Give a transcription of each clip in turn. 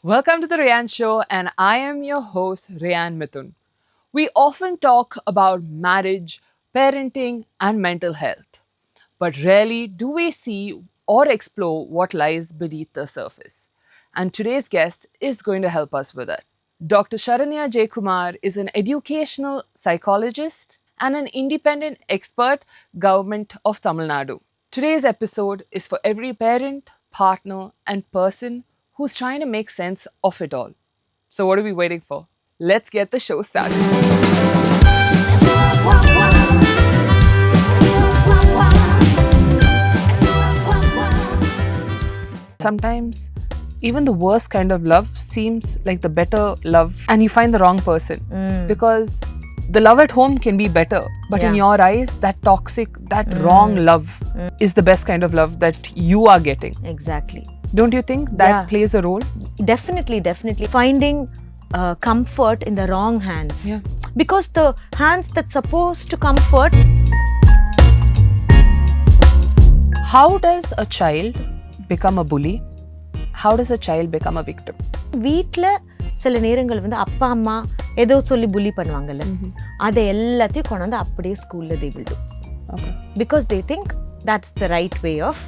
Welcome to TheRayaneShow, and I am your host, Rayane Mithun. We often talk about marriage, parenting, and mental health, but rarely do we see or explore what lies beneath the surface. And today's guest is going to help us with it. Dr. Saranya Jaikumar is an educational psychologist and an independent expert government of Tamil Nadu. Today's episode is for every parent, partner, and person who's trying to make sense of it all. So, what are we waiting for? Let's get the show started. Sometimes, even the worst kind of love seems like the better love, and you find the wrong person because the love at home can be better, but in your eyes, that toxic, that wrong love is the best kind of love that you are getting. Exactly. Don't you think that plays a role? Definitely. Finding comfort in the wrong hands. Yeah. Because the hands that's supposed to comfort. How does a child become a bully? How does a child become a victim? வீட்டில் சில நேரங்கள் வந்து அப்பா அம்மா ஏதோ சொல்லி புள்ளி பண்ணுவாங்கல்ல, அதை எல்லாத்தையும் கொண்டு வந்து அப்படியே ஸ்கூலில் they will do. Okay. Because they think that's the right way of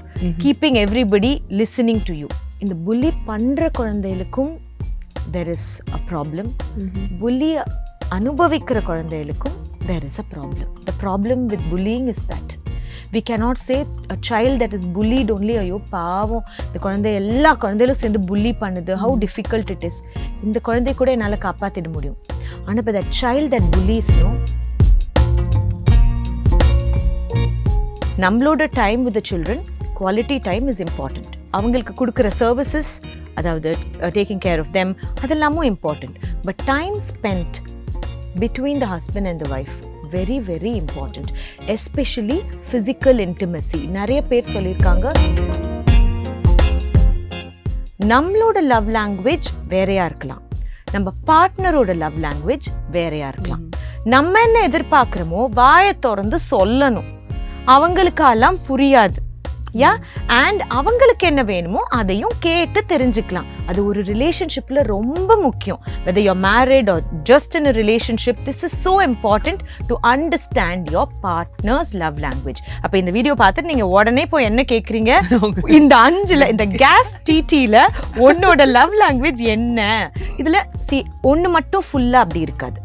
keeping everybody listening to you. இந்த புள்ளி பண்ணுற குழந்தைகளுக்கும் there is a problem. புள்ளி அனுபவிக்கிற குழந்தைகளுக்கும் there is a problem. The problem with bullying is that we cannot say a child that is bullied only, ஐயோ பாவம் இந்த குழந்தை எல்லா குழந்தைகளும் சேர்ந்து புள்ளி பண்ணுது, how difficult it is. இந்த குழந்தை கூட என்னால் காப்பாற்றிட முடியும். ஆனால் இப்போ that child that bullies, no, நம்மளோட time with the children, quality time is important. அவங்களுக்கு கொடுக்குற சர்வீசஸ், அதாவது டேக்கிங் கேர் ஆஃப் தெம், அதெல்லாமும் important. But time spend between the husband and the wife very very important. Especially physical intimacy. நிறைய பேர் சொல்லியிருக்காங்க நம்மளோட love language வேறையா இருக்கலாம், நம்ம பார்ட்னரோட லவ் லாங்குவேஜ் வேறையா இருக்கலாம். நம்ம என்ன எதிர்பார்க்குறோமோ வாயை திறந்து சொல்லணும், அவங்களுக்கெல்லாம் புரியாது. அண்ட் அவங்களுக்கு என்ன வேணுமோ அதையும் கேட்டு தெரிஞ்சுக்கலாம். அது ஒரு ரிலேஷன்ஷிப்பில் ரொம்ப முக்கியம். whether you're married or just in a relationship, this is so important to understand your partner's love language. அப்போ இந்த வீடியோ பார்த்துட்டு நீங்கள் உடனே போய் என்ன கேட்குறீங்க, இந்த 5ல் இந்த கேஸ் டிடியில் உன்னோட லவ் லாங்குவேஜ் என்ன? இதில் ஒன்று மட்டும் ஃபுல்லாக அப்படி இருக்காது,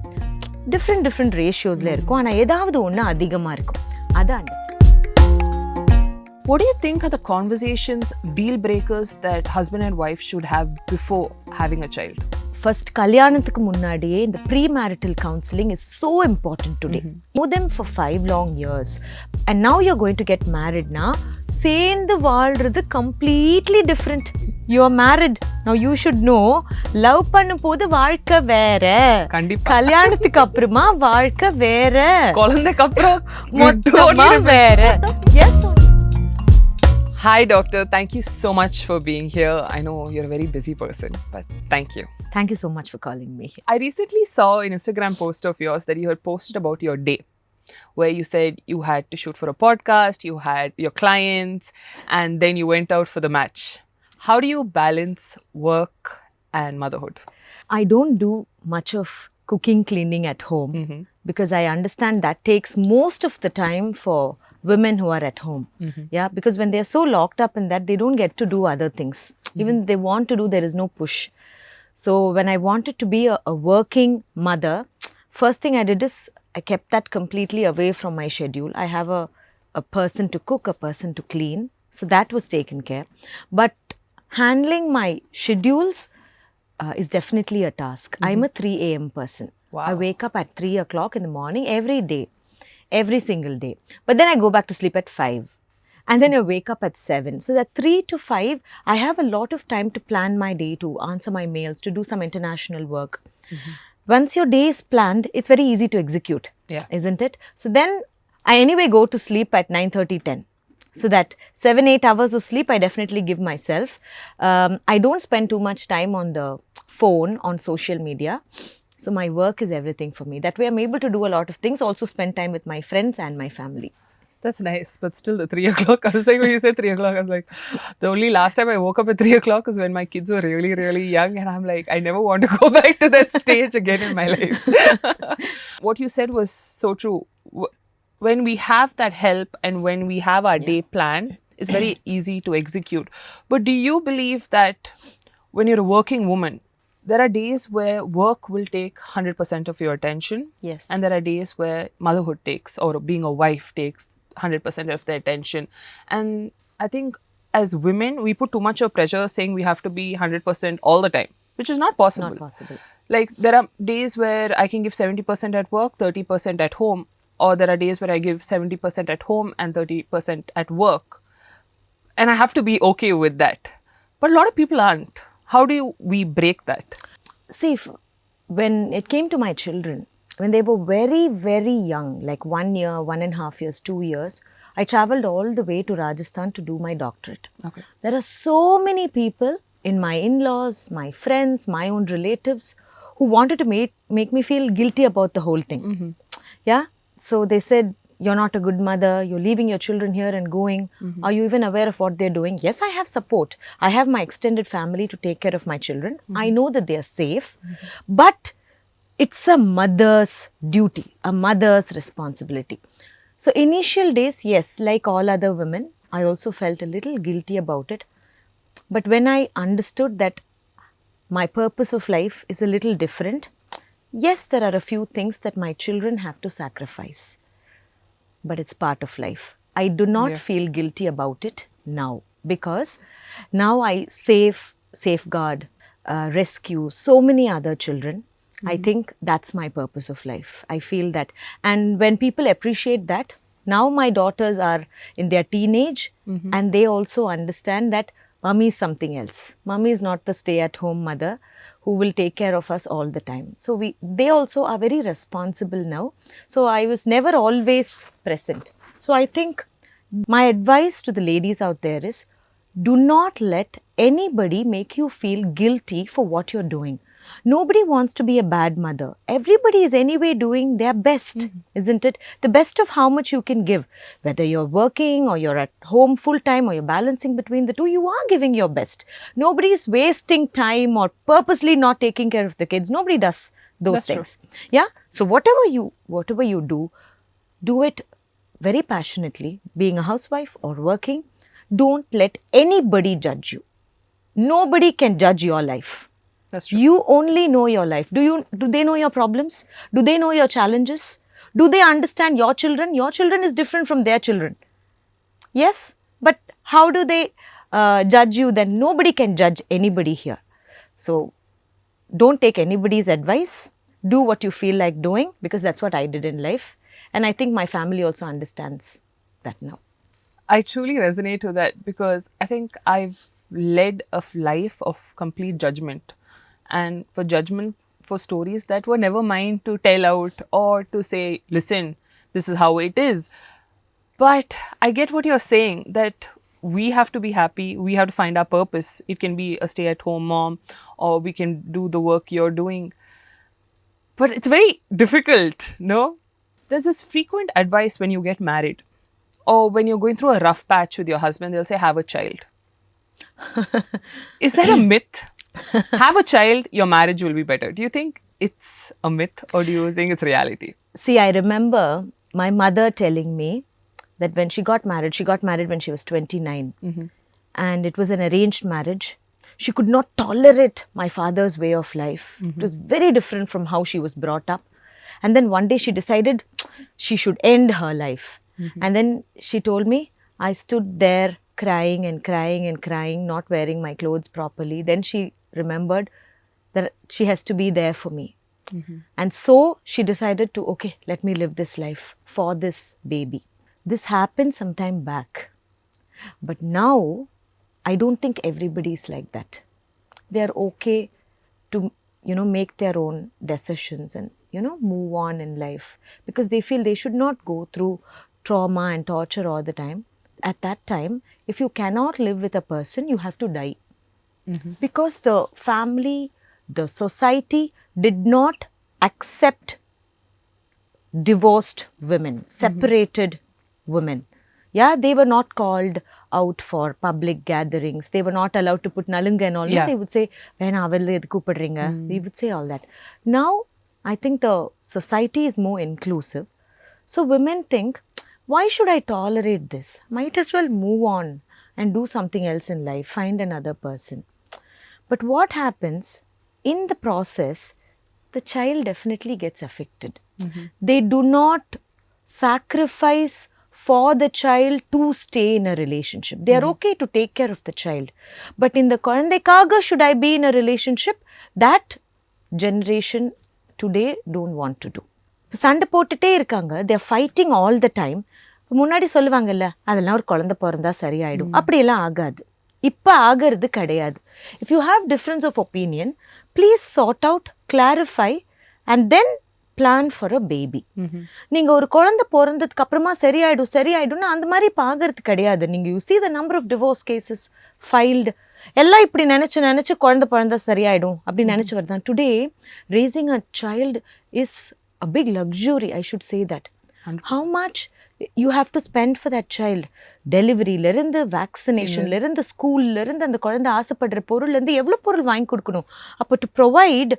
டிஃப்ரெண்ட் ரேஷியோஸில் இருக்கும். ஆனால் ஏதாவது ஒன்று அதிகமாக இருக்கும். அதான். What do you think are the conversations, deal breakers that husband and wife should have before having a child? First கல்யாணத்துக்கு முன்னாடியே இந்த premarital counselling is so important today. know them for 5 long years and now you're going to get married. na சேர்ந்து வாழ்றது completely different. you are married now, you should know love பண்ணும் போது வாழ்க்கை வேற, கல்யாணத்துக்கு அப்புறமா வாழ்க்கை வேற, குழந்தைக்கு அப்புறம் மொத்தமா வேற. yes. Hi doctor, thank you so much for being here. I know you're a very busy person, but thank you. Thank you so much for calling me. I recently saw an Instagram post of yours that you had posted about your day, where you said you had to shoot for a podcast, you had your clients, and then you went out for the match. How do you balance work and motherhood? I don't do much of cooking, cleaning at home because I understand that takes most of the time for women who are at home. Because when they are so locked up in that, they don't get to do other things. Even if they want to do, there is no push. So when I wanted to be a working mother, first thing I did is I kept that completely away from my schedule. I have a person to cook, a person to clean, so that was taken care. But handling my schedules is definitely a task. I'm a 3 a.m. person. Wow. I wake up at 3 o'clock in the morning every day. Every single day. But then I go back to sleep at 5. And then I wake up at 7. So that 3 to 5, I have a lot of time to plan my day, to answer my mails, to do some international work. Once your day is planned, it's very easy to execute, isn't it? So then I anyway go to sleep at 9:30, 10. So that 7-8 hours of sleep I definitely give myself. I don't spend too much time on the phone, on social media. So my work is everything for me. That way I'm able to do a lot of things, also spend time with my friends and my family. That's nice, but still the 3 o'clock. I was like, when you said 3 o'clock, I was like, the only last time I woke up at 3 o'clock was when my kids were really, really young. And I'm like, I never want to go back to that stage again in my life. What you said was so true. When we have that help and when we have our day plan, it's very easy to execute. But do you believe that when you're a working woman, there are days where work will take 100% of your attention? Yes. And there are days where motherhood takes, or being a wife takes 100% of the attention. And I think as women, we put too much of pressure saying we have to be 100% all the time, which is not possible. Not possible. Like there are days where I can give 70% at work, 30% at home, or there are days where I give 70% at home and 30% at work. And I have to be okay with that. But a lot of people aren't. How do we break that? See, when it came to my children, when they were very, very young, like 1 year, 1.5 years, 2 years, I traveled all the way to Rajasthan to do my doctorate. Okay. There are so many people in my in-laws, my friends, my own relatives who wanted to make me feel guilty about the whole thing. Yeah. So they said, you're not a good mother, you're leaving your children here and going. Are you even aware of what they're doing? Yes, I have support. I have my extended family to take care of my children. I know that they are safe. But it's a mother's duty, a mother's responsibility. So initial days, yes, like all other women, I also felt a little guilty about it. But when I understood that my purpose of life is a little different, yes, there are a few things that my children have to sacrifice. But it's part of life. I do not feel guilty about it now, because now I safeguard, rescue so many other children. I think that's my purpose of life. I feel that. And when people appreciate that, now my daughters are in their teenage and they also understand that Mummy is something else. Mummy is not the stay-at-home mother who will take care of us all the time. So they also are very responsible now. So I was never always present. So I think my advice to the ladies out there is, do not let anybody make you feel guilty for what you're doing. Nobody wants to be a bad mother. Everybody is anyway doing their best, isn't it? The best of how much you can give. Whether you're working or you're at home full time or you're balancing between the two, you are giving your best. Nobody is wasting time or purposely not taking care of the kids. Nobody does those things. True. Yeah. So whatever you do it very passionately, being a housewife or working. Don't let anybody judge you. Nobody can judge your life. That's true. You only know your life. Do they know your problems? Do they know your challenges? Do they understand your children? Your children is different from their children. Yes, but how do they judge you? Then nobody can judge anybody here. So don't take anybody's advice. Do what you feel like doing, because that's what I did in life. And I think my family also understands that now. I truly resonate with that, because I think I've led a life of complete judgment. And for stories that were never mine to tell out or to say, listen, this is how it is. But I get what you're saying, that we have to be happy. We have to find our purpose. It can be a stay-at-home mom, or we can do the work you're doing. But it's very difficult, no? There's this frequent advice when you get married, or when you're going through a rough patch with your husband, they'll say, have a child. Is that a myth? Have a child, your marriage will be better. Do you think it's a myth, or do you think it's reality? See, I remember my mother telling me that when she got married when she was 29. And it was an arranged marriage. She could not tolerate my father's way of life. It was very different from how she was brought up. And then one day she decided she should end her life. And then she told me, I stood there crying and crying and crying, not wearing my clothes properly. Then she remembered that she has to be there for me. And so she decided to, okay, let me live this life for this baby. This happened some time back. But now, I don't think everybody is like that. They are okay to, make their own decisions and, move on in life, because they feel they should not go through trauma and torture all the time. At that time, if you cannot live with a person, you have to die. Because the family, the society did not accept divorced women, separated women. Yeah, they were not called out for public gatherings. They were not allowed to put nalunga and all that. They would say, "Vena avallu edhu koopadringa." We would say all that. Now, I think the society is more inclusive. So women think, why should I tolerate this? Might as well move on and do something else in life, find another person. But what happens in the process, the child definitely gets affected. They do not sacrifice for the child to stay in a relationship. They are okay to take care of the child. But in the Kulandekaga, should I be in a relationship? That generation today don't want to do. சண்டை போட்டுட்டே இருக்காங்க. They are fighting all the time. முன்னாடி சொல்லுவாங்கல்ல, அதெல்லாம் ஒரு குழந்தை பிறந்தா சரியாயிடும். அப்படியெல்லாம் ஆகாது. இப்போ ஆகிறது கிடையாது. If you have difference of opinion, please sort out, clarify and then plan for a baby. நீங்கள் ஒரு குழந்தை பிறந்ததுக்கு அப்புறமா சரியாயிடும்னா அந்த மாதிரி இப்போ ஆகிறது கிடையாது. நீங்கள் you see the number of divorce cases filed. எல்லாம் இப்படி நினச்சி குழந்தை பிறந்தா சரியாயிடும் அப்படின்னு நினச்சி வருதான். Today, raising a child is a big luxury, I should say that. 100%. How much you have to spend for that child? டெலிவரியில இருந்து, வேக்சினேஷன்ல இருந்து, ஸ்கூல்ல இருந்து, அந்த குழந்தை ஆசைப்படுற பொருள்ல இருந்து எவ்வளவு பொருள் வாங்கி கொடுக்கணும். அப்போ to provide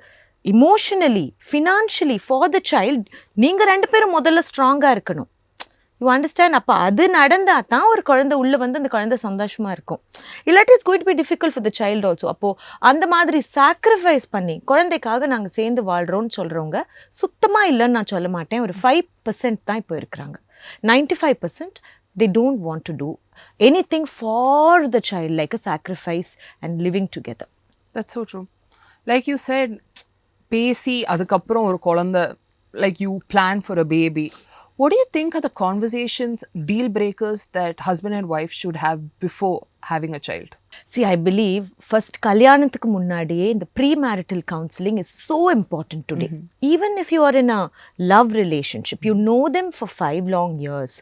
emotionally, financially for the child, நீங்க 2 பேரும் முதல்ல ஸ்ட்ராங்கா இருக்கணும். You understand? அப்போ அது நடந்தா தான் ஒரு குழந்தை உள்ள வந்து அந்த குழந்தை சந்தோஷமா இருக்கும். இல்லாட்டி it's going to be difficult for the child also. அப்போ அந்த மாதிரி சாக்ரிஃபைஸ் பண்ணி குழந்தைக்காக நாங்கள் சேர்ந்து வாழ்றோம்னு சொல்றவங்க சுத்தமா இல்லைன்னு நான் சொல்ல மாட்டேன். ஒரு 5% தான் இப்போ இருக்கிறாங்க. 95% they don't want to do anything for the child like a sacrifice and living together. That's so true. Like you said, பேசி அதுக்கப்புறம் ஒரு குழந்தை, like you plan for a baby. What do you think are the conversations, deal breakers that husband and wife should have before having a child? See, I believe first kalyanathuku munnadiye the premarital counseling is so important today. Even if you are in a love relationship, you know them for 5 long years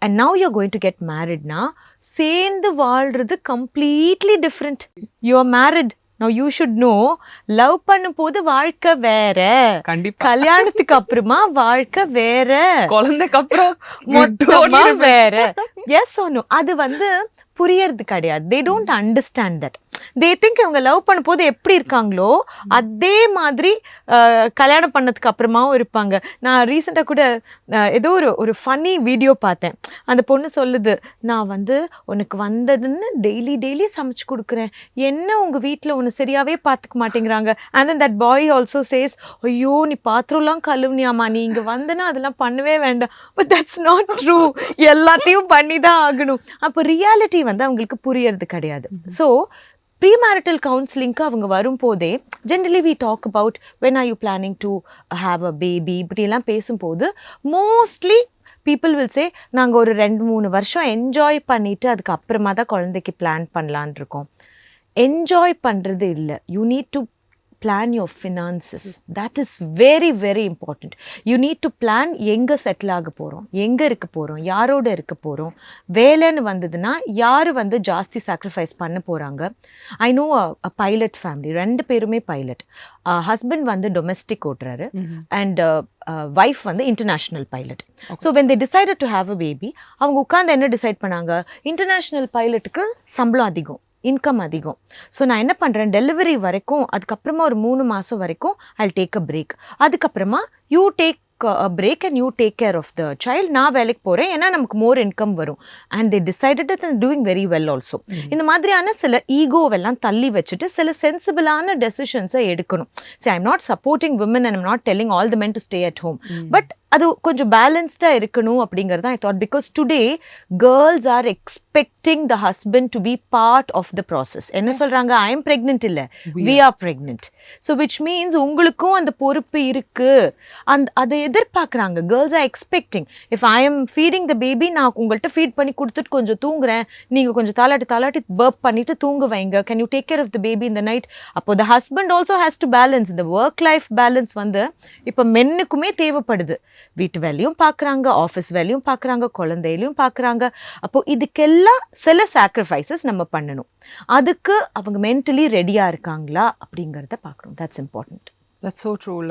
and now you're going to get married na, சேர்ந்து வாழ்றது completely different. You are married. Now you should know, love பண்ணும்போது வாழ்க்கை வேற, கல்யாணத்துக்கு அப்புறமா வாழ்க்கை வேற, குழந்தைக்கு அப்புறம் மொத்தமா வேற. Yes or no? அது வந்து புரியறது கிடையாது. they don't understand that. they think அவங்க லவ் பண்ணும்போது எப்படி இருக்காங்களோ அதே மாதிரி கல்யாணம் பண்ணதுக்கு அப்புறமாவும் இருப்பாங்க. நான் ரீசெண்டாக கூட ஏதோ ஒரு ஃபன்னி வீடியோ பார்த்தேன். அந்த பொண்ணு சொல்லுது, நான் வந்து உனக்கு வந்ததுன்னு டெய்லி சமைச்சு கொடுக்குறேன், என்ன உங்கள் வீட்டில் ஒன்று சரியாகவே பார்த்துக்க மாட்டேங்கிறாங்க. and then that boy also says, ஐயோ நீ பாத்திரம்லாம் கழுவுனியாமா, நீ இங்கே வந்தனா அதெல்லாம் பண்ணவே வேண்டாம். but that's not true. எல்லாத்தையும் பண்ணி தான் ஆகணும். அப்போ ரியாலிட்டி வந்து அவங்களுக்கு புரியறது கிடையாது. ஸோ ப்ரீமேரிட்டல் கவுன்சிலிங்க்கு அவங்க வரும்போதே generally we talk about when are you planning to have a baby இப்படியெல்லாம் பேசும்போது மோஸ்ட்லி பீப்புள் வில் சே, நாங்கள் ஒரு 2-3 வருஷம் என்ஜாய் பண்ணிவிட்டு அதுக்கப்புறமா தான் குழந்தைக்கு பிளான் பண்ணலான் இருக்கோம். என்ஜாய் பண்ணுறது இல்லை. You need to plan your finances. That is very very important. You need to plan எங்க செட்டில் ஆக போகிறோம், எங்கே இருக்க போகிறோம், யாரோட இருக்க போகிறோம். வேலைன்னு வந்ததுன்னா யார் வந்து ஜாஸ்தி சாக்ரிஃபைஸ் பண்ண போகிறாங்க. I know a pilot family, 2 பேருமே பைலட். ஹஸ்பண்ட் வந்து டொமெஸ்டிக் ஓட்டுறாரு அண்ட் வைஃப் வந்து international pilot. So when they decided to have a baby, அவங்க உட்காந்து என்ன டிசைட் பண்ணாங்க, இன்டர்நேஷ்னல் பைலட்டுக்கு சம்பளம் அதிகம், இன்கம் அதிகம். ஸோ நான் என்ன பண்ணுறேன், டெலிவரி வரைக்கும் அதுக்கப்புறமா ஒரு 3 மாதம் வரைக்கும் ஐ டேக் அ பிரேக். அதுக்கப்புறமா you take a break and you take care of the child. நான் வேலைக்கு போகிறேன், ஏன்னா நமக்கு மோர் இன்கம் வரும். and they decided it and doing very well also. இந்த மாதிரியான சில ஈகோவெல்லாம் தள்ளி வச்சுட்டு சில சென்சிபிளான டெசிஷன்ஸை எடுக்கணும். see, I'm not supporting women and I'm not telling all the men to stay at home. but அது கொஞ்சம் பேலன்ஸ்டாக இருக்கணும் அப்படிங்கிறது தான் I thought. Because today girls are expecting the husband to be part of the process. என்ன சொல்கிறாங்க, I am pregnant இல்லை, we are pregnant. So which means உங்களுக்கும் அந்த பொறுப்பு இருக்குது, அதை எதிர்பார்க்குறாங்க. Girls are expecting, if I am feeding the baby, நான் உங்கள்கிட்ட ஃபீட் பண்ணி கொடுத்துட்டு கொஞ்சம் தூங்குறேன், நீங்கள் கொஞ்சம் தாலாட்டி பர்ப் பண்ணிவிட்டு தூங்க வைங்க, can you take care of the baby இந்த நைட். அப்போ the husband also has to balance. இந்த ஒர்க் லைஃப் பேலன்ஸ் வந்து இப்போ மென்னுக்குமே தேவைப்படுது. வீட்டு வேலையும் பார்க்குறாங்க, ஆஃபீஸ் வேலையும் பார்க்குறாங்க, குழந்தையிலையும் பார்க்குறாங்க. அப்போது இதுக்கெல்லாம் சில சாக்ரிஃபைசஸ் நம்ம பண்ணணும். அதுக்கு அவங்க மென்டலி ரெடியாக இருக்காங்களா அப்படிங்கிறத பார்க்கணும். That's important. That's so true.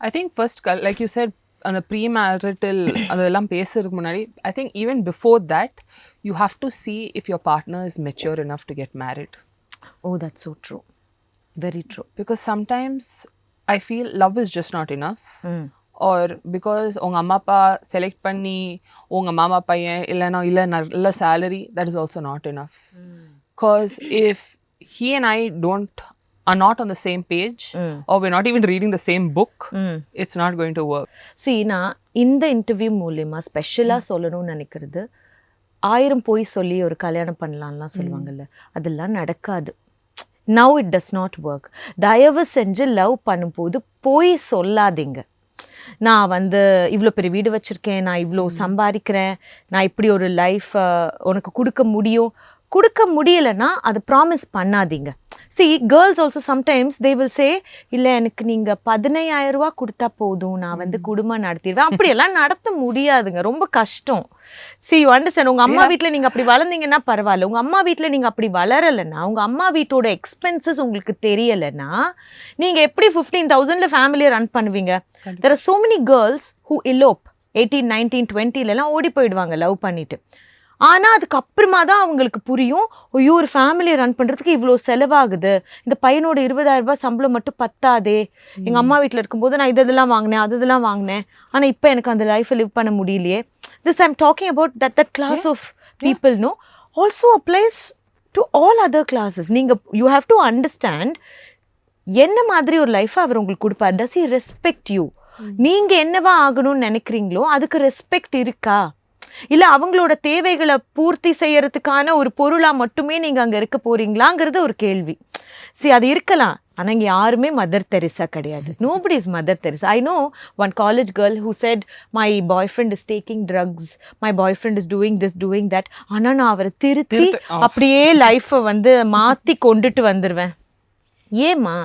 I think first, like you said, அந்த ப்ரீமேரிட்டல் அதெல்லாம் பேசுறதுக்கு முன்னாடி I think even before that you have to see if your partner is mature enough to get married. Oh, that's so true. Very true. Because sometimes I feel love is just not enough. Or because உங்க அம்மா அப்பா select பண்ணி உங்க மாமா பையன் இல்லைன்னா இல்லை நல்ல salary, that is also not enough. Because if he and I are not on the same page or we're not even reading the same book, it's not going to work. See, நான் இந்த interview மூலமா ஸ்பெஷலாக சொல்லணும்னு நினைக்கிறது, 1000 போய் சொல்லி ஒரு கல்யாணம் பண்ணலாம்லாம் சொல்லுவாங்கல்ல, அதெல்லாம் நடக்காது. Now it does not work. தயவு செஞ்சு லவ் பண்ணும்போது போய் சொல்லாதீங்க. நான் வந்து இவ்வளோ பெரிய வீடு வச்சுருக்கேன், நான் இவ்வளோ சம்பாதிக்கிறேன், நான் இப்படி ஒரு லைஃப் உனக்கு கொடுக்க முடியலைன்னா அதை ப்ராமிஸ் பண்ணாதீங்க. See, girls also sometimes they will say, இல்லை எனக்கு நீங்கள் 15,000 ரூபா கொடுத்தா போதும், நான் வந்து குடும்பம் நடத்திடுவேன். அப்படியெல்லாம் நடத்த முடியாதுங்க, ரொம்ப கஷ்டம். See, you understand, உங்கள் அம்மா வீட்டில் நீங்கள் அப்படி வளர்ந்தீங்கன்னா பரவாயில்ல. உங்கள் அம்மா வீட்டில் நீங்கள் அப்படி வளரலைன்னா, உங்கள் அம்மா வீட்டோட எக்ஸ்பென்சஸ் உங்களுக்கு தெரியலைன்னா நீங்கள் எப்படி 15,000ல் ஃபேமிலியை ரன் பண்ணுவீங்க? There are so many girls who elope 18, 19, 20லலாம் ஓடி போயிடுவாங்க லவ் பண்ணிட்டு. ஆனால் அதுக்கப்புறமா தான் அவங்களுக்கு புரியும், ஐயோ ஒரு ஃபேமிலியை ரன் பண்ணுறதுக்கு இவ்வளோ செலவாகுது, இந்த பையனோட 20,000 ரூபாய் சம்பளம் மட்டும் பத்தாதே, எங்கள் அம்மா வீட்டில் இருக்கும்போது நான் இதெல்லாம் வாங்கினேன் அதெல்லாம் வாங்கினேன், ஆனால் இப்போ எனக்கு அந்த லைஃப்பை லிவ் பண்ண முடியலையே. This I'm talking about that class of people, no, also applies to all other classes. You have to understand என்ன மாதிரி ஒரு லைஃப்பை அவர் உங்களுக்கு கொடுப்பார். Does he respect you? நீங்கள் என்னவா ஆகணும்னு நினைக்கிறீங்களோ அதுக்கு ரெஸ்பெக்ட் இருக்கா? இல்லை அவங்களோட தேவைகளை பூர்த்தி செய்யறதுக்கான ஒரு பொருளாக மட்டுமே நீங்கள் அங்கே இருக்க போறீங்களாங்கிறது ஒரு கேள்வி. சரி, அது இருக்கலாம், ஆனால் இங்கே யாருமே மதர் தெரேசா கிடையாது. Nobody is Mother Teresa. I know one college girl who said, my boyfriend is taking drugs, my boyfriend is doing this, doing that. ஆனால் நான் அவரை திருத்தி அப்படியே லைஃப்பை வந்து மாற்றி கொண்டுட்டு வந்துடுவேன். ஏம்மா,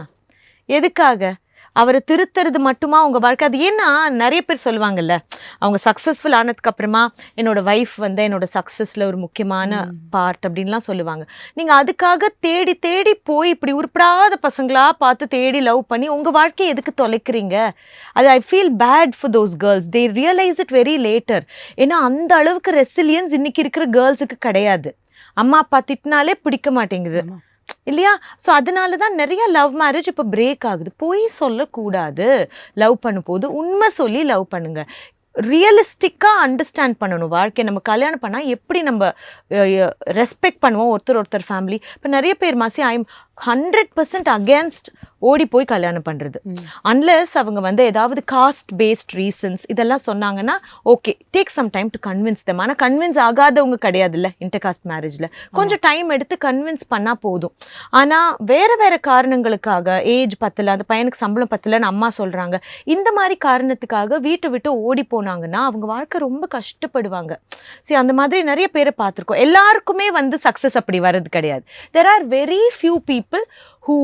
எதுக்காக? அவரை திருத்துறது மட்டுமா உங்கள் வாழ்க்கை? அது ஏன்னா நிறைய பேர் சொல்லுவாங்கல்ல, அவங்க சக்ஸஸ்ஃபுல் ஆனதுக்கப்புறமா என்னோட வைஃப் வந்து என்னோட சக்ஸஸில் ஒரு முக்கியமான பார்ட் அப்படின்லாம் சொல்லுவாங்க. நீங்கள் அதுக்காக தேடி தேடி போய் இப்படி உருப்படாத பசங்களாக பார்த்து தேடி லவ் பண்ணி உங்கள் வாழ்க்கையை எதுக்கு தொலைக்கிறீங்க? அது I feel bad for those girls. They realise it very later. ஏன்னா அந்த அளவுக்கு ரெசிலியன்ஸ் இன்னைக்கு இருக்கிற கேர்ள்ஸுக்கு கிடையாது. அம்மா அப்பா திட்டினாலே பிடிக்க மாட்டேங்குது இல்லையா? ஸோ அதனால தான் நிறைய லவ் மேரேஜ் இப்போ பிரேக் ஆகுது. போய் சொல்லக்கூடாது, லவ் பண்ணும்போது உண்மை சொல்லி லவ் பண்ணுங்க. ரியலிஸ்டிக்காக அண்டர்ஸ்டாண்ட் பண்ணணும் வாழ்க்கை. நம்ம கல்யாணம் பண்ணால் எப்படி நம்ம ரெஸ்பெக்ட் பண்ணுவோம் ஒருத்தர் ஃபேமிலி. இப்போ நிறைய பேர் மாசி ஐ எம் 100% அகேன்ஸ்ட் ஓடி போய் கல்யாணம் பண்ணுறது. அன்லெஸ் அவங்க வந்து ஏதாவது காஸ்ட் பேஸ்ட் ரீசன்ஸ் இதெல்லாம் சொன்னாங்கன்னா okay, take some time to convince them. ஆனால் கன்வின்ஸ் ஆகாதவங்க கிடையாதுல்ல இன்டர் காஸ்ட் மேரேஜில். கொஞ்சம் டைம் எடுத்து கன்வின்ஸ் பண்ணால் போதும். ஆனால் வேறு காரணங்களுக்காக ஏஜ் பத்தலை, அந்த பையனுக்கு சம்பளம் பத்தலைன்னு அம்மா சொல்கிறாங்க, இந்த மாதிரி காரணத்துக்காக வீட்டை விட்டு ஓடி போனாங்கன்னா அவங்க வாழ்க்கை ரொம்ப கஷ்டப்படுவாங்க. சரி, அந்த மாதிரி நிறைய பேரை பார்த்துருக்கோம். எல்லாருக்குமே வந்து சக்ஸஸ் அப்படி வர்றது கிடையாது. There are very few people who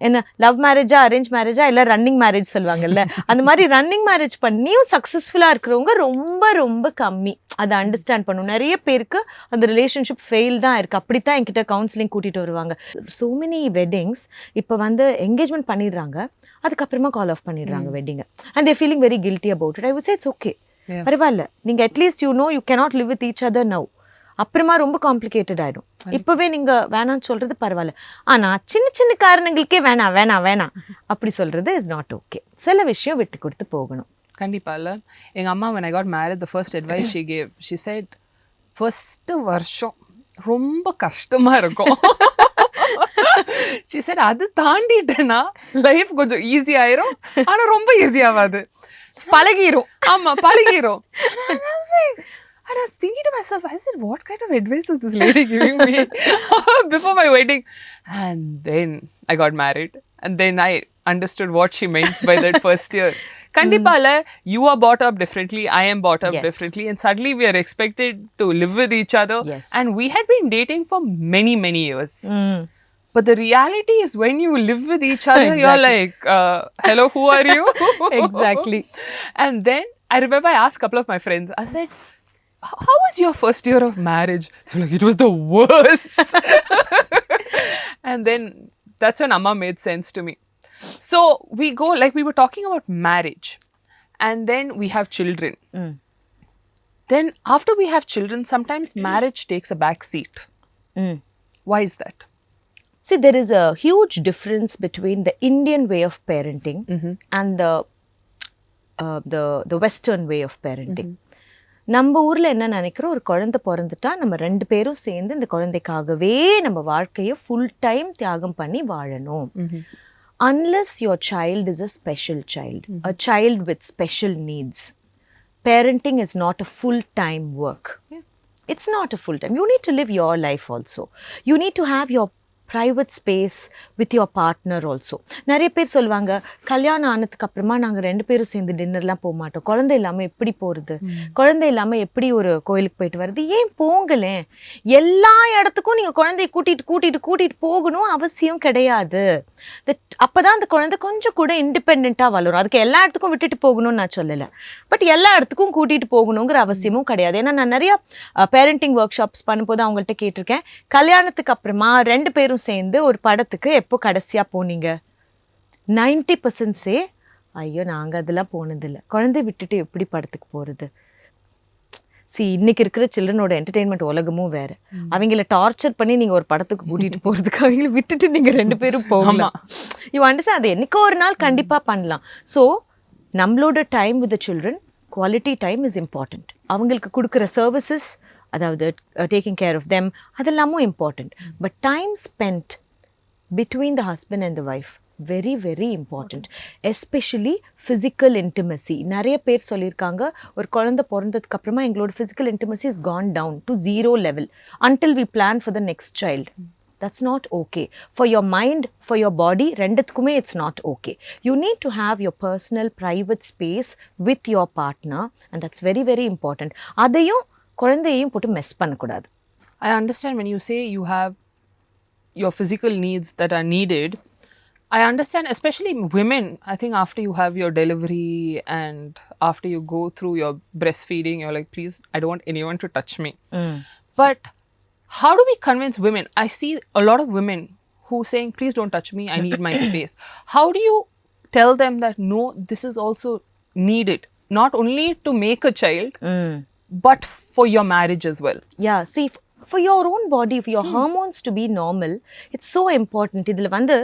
என்ன லவ் மேரேஜா அரேஞ்ச் மேரேஜா இல்லை ரன்னிங் மேரேஜ் சொல்லுவாங்கல்ல, அந்த மாதிரி ரன்னிங் மேரேஜ் பண்ணியும் சக்ஸஸ்ஃபுல்லாக இருக்கிறவங்க ரொம்ப ரொம்ப கம்மி. அதை அண்டர்ஸ்டாண்ட் பண்ணணும். நிறைய பேருக்கு அந்த ரிலேஷன்ஷிப் ஃபெயில் தான் இருக்குது. அப்படித்தான் என்கிட்ட கவுன்சிலிங் கூட்டிகிட்டு வருவாங்க. ஸோ மெனி வெட்டிங்ஸ் இப்போ வந்து என்கேஜ்மெண்ட் பண்ணிடுறாங்க, அதுக்கப்புறமா கால் ஆஃப் பண்ணிடுறாங்க வெட்டிங்கை. And they're feeling very guilty about it. I would say it's okay, பரவாயில்ல, நீங்கள் at least you know you cannot live with each other now. அப்புறமா ரொம்ப காம்ப்ளிகேட்டட் ஆகிடும். இப்போவே நீங்கள் வேணான்னு சொல்கிறது பரவாயில்ல, ஆனால் சின்ன காரணங்களுக்கே வேணாம் அப்படி சொல்கிறது இஸ் நாட் ஓகே. சில விஷயம் விட்டு கொடுத்து போகணும். கண்டிப்பாக இல்லை. எங்கள் அம்மா when I got married, the first advice she gave, she said, first வருஷம் ரொம்ப கஷ்டமாக இருக்கும். she said, அது தாண்டிட்டேன்னா லைஃப் கொஞ்சம் ஈஸி ஆயிரும், ஆனால் ரொம்ப ஈஸி ஆகாது, பழகிரும். ஆமாம், பழகிரும். And I was thinking to myself, I said, what kind of advice is this lady giving me before my wedding? And then I got married. And then I understood what she meant by that first year. Kandipala, you are brought up differently, I am brought up differently. And suddenly we are expected to live with each other. And we had been dating for many, many years. But the reality is when you live with each other, you're like, hello, who are you? Exactly. And then I remember I asked a couple of my friends, I said, how was your first year of marriage? They're like, it was the worst. And then that's when Amma made sense to me. So we go, like we were talking about marriage. and then we have children. Then after we have children, sometimes marriage takes a back seat. Why is that? See, there is a huge difference between the Indian way of parenting and the Western way of parenting. நம்ம ஊர்ல என்ன நினைக்கிறோம், ஒரு குழந்தை பிறந்துட்டா நம்ம 2 பேரும் சேர்ந்து இந்த குழந்தைக்காகவே நம்ம வாழ்க்கையை ஃபுல் டைம் தியாகம் பண்ணி வாழணும். Unless your child is a special child, a child with special needs, parenting is not a full-time work. It's not a full-time. You need to live your life also. You need to have your private space with your partner also. நிறைய பேர் சொல்லுவாங்க, கல்யாணம் ஆனதுக்கு அப்புறமா நாங்கள் 2 பேரும் சேர்ந்து டின்னர்லாம் போக மாட்டோம், குழந்தை இல்லாமல் எப்படி போகிறது, குழந்தை இல்லாமல் எப்படி ஒரு கோயிலுக்கு போயிட்டு வருது. ஏன் போங்களேன், எல்லா இடத்துக்கும் நீங்கள் குழந்தைய கூட்டிகிட்டு போகணும் அவசியம் கிடையாது. அப்போ தான் அந்த குழந்தை கொஞ்சம் கூட இண்டிபெண்ட்டாக வளரும். அதுக்கு எல்லா இடத்துக்கும் விட்டுட்டு போகணும்னு நான் சொல்லலை, பட் எல்லா இடத்துக்கும் கூட்டிகிட்டு போகணுங்கிற அவசியமும் கிடையாது. ஏன்னா நான் நிறையா பேரண்டிங் ஒர்க் ஷாப்ஸ் பண்ணும்போது அவங்கள்ட்ட கேட்டிருக்கேன், கல்யாணத்துக்கு அப்புறமா 2 பேரும் சேர்ந்து ஒரு படத்துக்கு எப்போ கடைசியாக போனீங்க? 90% ஐயோ நாங்கள் அதெல்லாம் போனதில்லை. குழந்தை விட்டுட்டு எப்படி படத்துக்கு போகிறது? இன்னைக்கு இருக்கிற சில்ட்ரனோட என்டர்டெயின்மெண்ட் உலகமும் வேறு. அவங்கள டார்ச்சர் பண்ணி நீங்கள் ஒரு படத்துக்கு கூட்டிகிட்டு போகிறதுக்கு அவங்கள விட்டுட்டு நீங்கள் 2 பேரும் போகலாம். You understand? அது என்னைக்கோ ஒரு நாள் கண்டிப்பாக பண்ணலாம். ஸோ நம்மளோட time with the children, quality time is important. அவங்களுக்கு கொடுக்குற சர்வீசஸ், அதாவது டேக்கிங் கேர் ஆஃப் தெம், அதெல்லாமும் important. But time spend between the husband and the wife very very important. Especially physical intimacy. நிறைய பேர் சொல்லியிருக்காங்க, ஒரு குழந்தை பிறந்ததுக்கு அப்புறமா எங்களோட physical intimacy is gone down to 0 level until we plan for the next child. That's not okay. For your mind, for your body, ரெண்டுத்துக்குமே it's not okay. You need to have your personal private space with your partner, and that's very very important. அதையும் குழந்தையையும் போட்டு mess பண்ணக்கூடாது. I understand when you say you have your physical needs that are needed. I understand, especially women. I think after you have your delivery and after you go through your breastfeeding, you're like, please, I don't want anyone to touch me. But how do we convince women? I see a lot of women who saying, please don't touch me, I need my space. How do you tell them that no, this is also needed, not only to make a child, but for your marriage as well? Yeah, see, for your own body, for your hormones to be normal, it's so important. Idhula vandu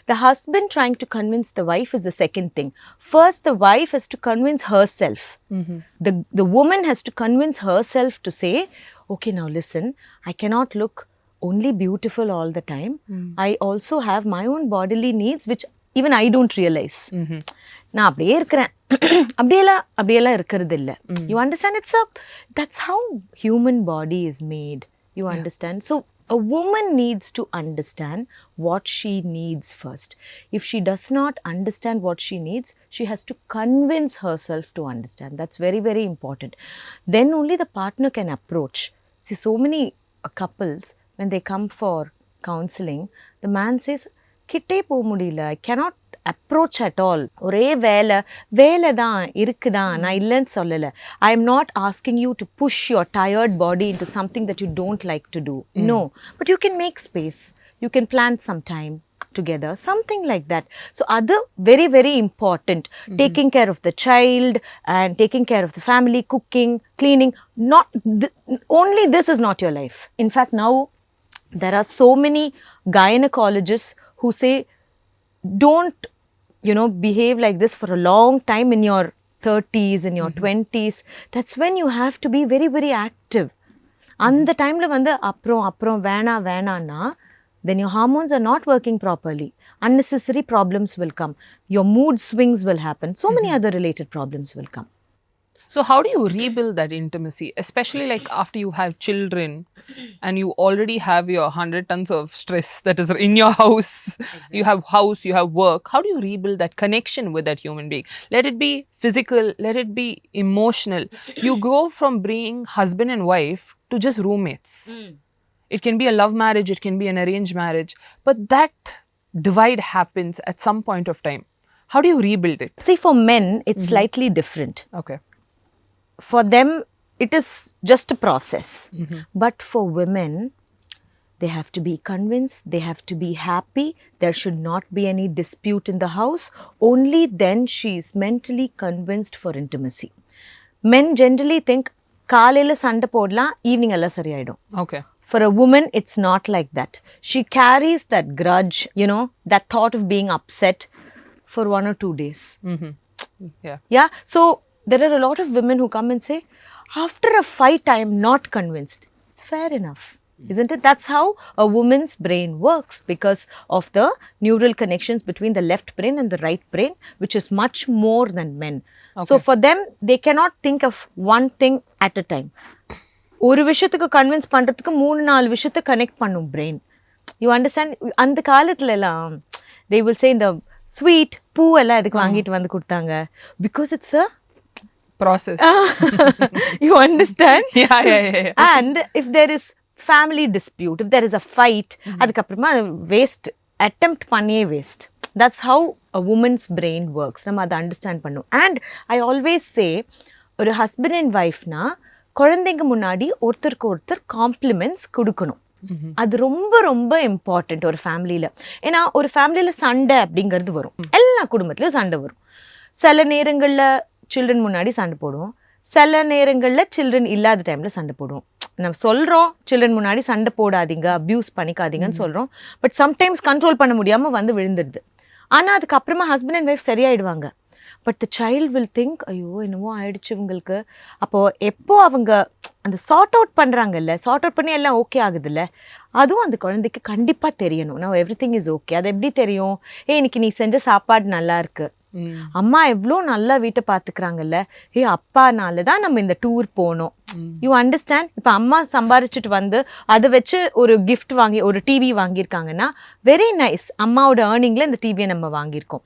the husband trying to convince the wife is the second thing. First, the wife has to convince herself. The woman has to convince herself to say, okay, now listen, I cannot look only beautiful all the time. I also have my own bodily needs which even I don't realize. நான் அப்படியே இருக்கிறேன், அப்படியெல்லாம் இருக்கிறது இல்லை. You understand? That's how human body is made. You understand? So a woman needs to understand what she needs first. If she does not understand what she needs, she has to convince herself to understand. That's very very important. Then only the partner can approach. See, so many couples, when they come for counseling, the man says, கிட்டே போக முடியல, I cannot approach at all. ஒரே வேலை தான் இருக்குதான், நான் இல்லைன்னு சொல்லலை. I am not asking you to push your tired body into something that you don't like to do. No, but you can make space. You can plan some time together, something like that. So other very very important, taking care of the child and taking care of the family, cooking, cleaning. Not only this is not your life. In fact, now there are so many gynecologists who say, don't behave like this for a long time in your 30s, in your 20s. That's when you have to be very very active. அந்த டைம்ல வந்து அப்புறம் வேணான்னா, then your hormones are not working properly. Unnecessary problems will come. Your mood swings will happen. So many other related problems will come. So how do you rebuild that intimacy, especially like after you have children and you already have your 100 tons of stress that is in your house? Exactly. You have house, you have work. How do you rebuild that connection with that human being? Let it be physical, let it be emotional. You go from being husband and wife to just roommates. It can be a love marriage, it can be an arranged marriage, but that divide happens at some point of time. How do you rebuild it? See, for men, it's slightly different. Okay. For them, it is just a process. But for women, they have to be convinced, they have to be happy, there should not be any dispute in the house. Only then she is mentally convinced for intimacy. Men generally think காலையில் சண்டை போடலாம், evening எல்லாம் சரியாயிடும். Okay. For a woman, it's not like that. She carries that grudge, that thought of being upset for 1 or 2 days. Mm-hmm. Yeah. Yeah. So there are a lot of women who come and say, after a fight, I am not convinced. It's fair enough, isn't it? That's how a woman's brain works, because of the neural connections between the left brain and the right brain, which is much more than men. Okay. So for them, they cannot think of one thing at a time. ஒரு விஷயத்துக்கு convince பண்ணுறதுக்கு 3-4 விஷயத்தை connect பண்ணும் brain. You understand? அந்த காலத்துல எல்லாம் they will say இந்த sweet பூ எல்லாம் எதுக்கு வாங்கிட்டு வந்து கொடுத்தாங்க, because it's a process. You understand? Yeah. And if there is family dispute, if there is a fight, அதுக்கப்புறமா வேஸ்ட், attempt பண்ணியே waste. That's how a woman's brain works. நம்ம அதை அண்டர்ஸ்டாண்ட் பண்ணும். And I always say, ஒரு husband and ஒய்ஃப்னா குழந்தைங்க முன்னாடி ஒருத்தருக்கு ஒருத்தர் காம்ப்ளிமெண்ட்ஸ் கொடுக்கணும். அது ரொம்ப ரொம்ப இம்பார்ட்டண்ட் ஒரு ஃபேமிலியில். ஏன்னா ஒரு ஃபேமிலியில் சண்டை அப்படிங்கிறது வரும், எல்லா குடும்பத்துலையும் சண்டை வரும். சில நேரங்களில் சில்ட்ரன் முன்னாடி சண்டை போடுவோம், சில நேரங்களில் சில்ட்ரன் இல்லாத டைமில் சண்டை போடுவோம். நம்ம சொல்கிறோம் சில்ட்ரன் முன்னாடி சண்டை போடாதீங்க, அப்யூஸ் பண்ணிக்காதீங்கன்னு சொல்கிறோம். பட் சம்டைம்ஸ் கண்ட்ரோல் பண்ண முடியாமல் வந்து விழுந்துடுது. ஆனால் அதுக்கப்புறமா ஹஸ்பண்ட் அண்ட் ஒய்ஃப் சரியாயிடுவாங்க. But the child will think, ஐயோ என்னவோ ஆயிடுச்சு இவங்களுக்கு. அப்போது எப்போ அவங்க அந்த சார்ட் அவுட் பண்ணுறாங்கல்ல, சார்ட் அவுட் பண்ணி எல்லாம் ஓகே ஆகுதுல்ல, அதுவும் அந்த குழந்தைக்கு கண்டிப்பாக தெரியணும். நான் எவ்ரி திங் இஸ் ஓகே. அது எப்படி தெரியும்? இன்னைக்கு நீ செஞ்ச சாப்பாடு நல்லா இருக்கு, அம்மா எவ்வளோ நல்லா வீட்டை பார்த்துக்கிறாங்கல்ல, அப்பானால தான் நம்ம இந்த டூர் போனோம். You understand? இப்போ அம்மா சம்பாரிச்சுட்டு வந்து அதை வச்சு ஒரு கிஃப்ட் வாங்கி ஒரு டிவி வாங்கியிருக்காங்கன்னா வெரி நைஸ், அம்மாவோட ஏர்னிங்கில் இந்த டிவியை நம்ம வாங்கியிருக்கோம்.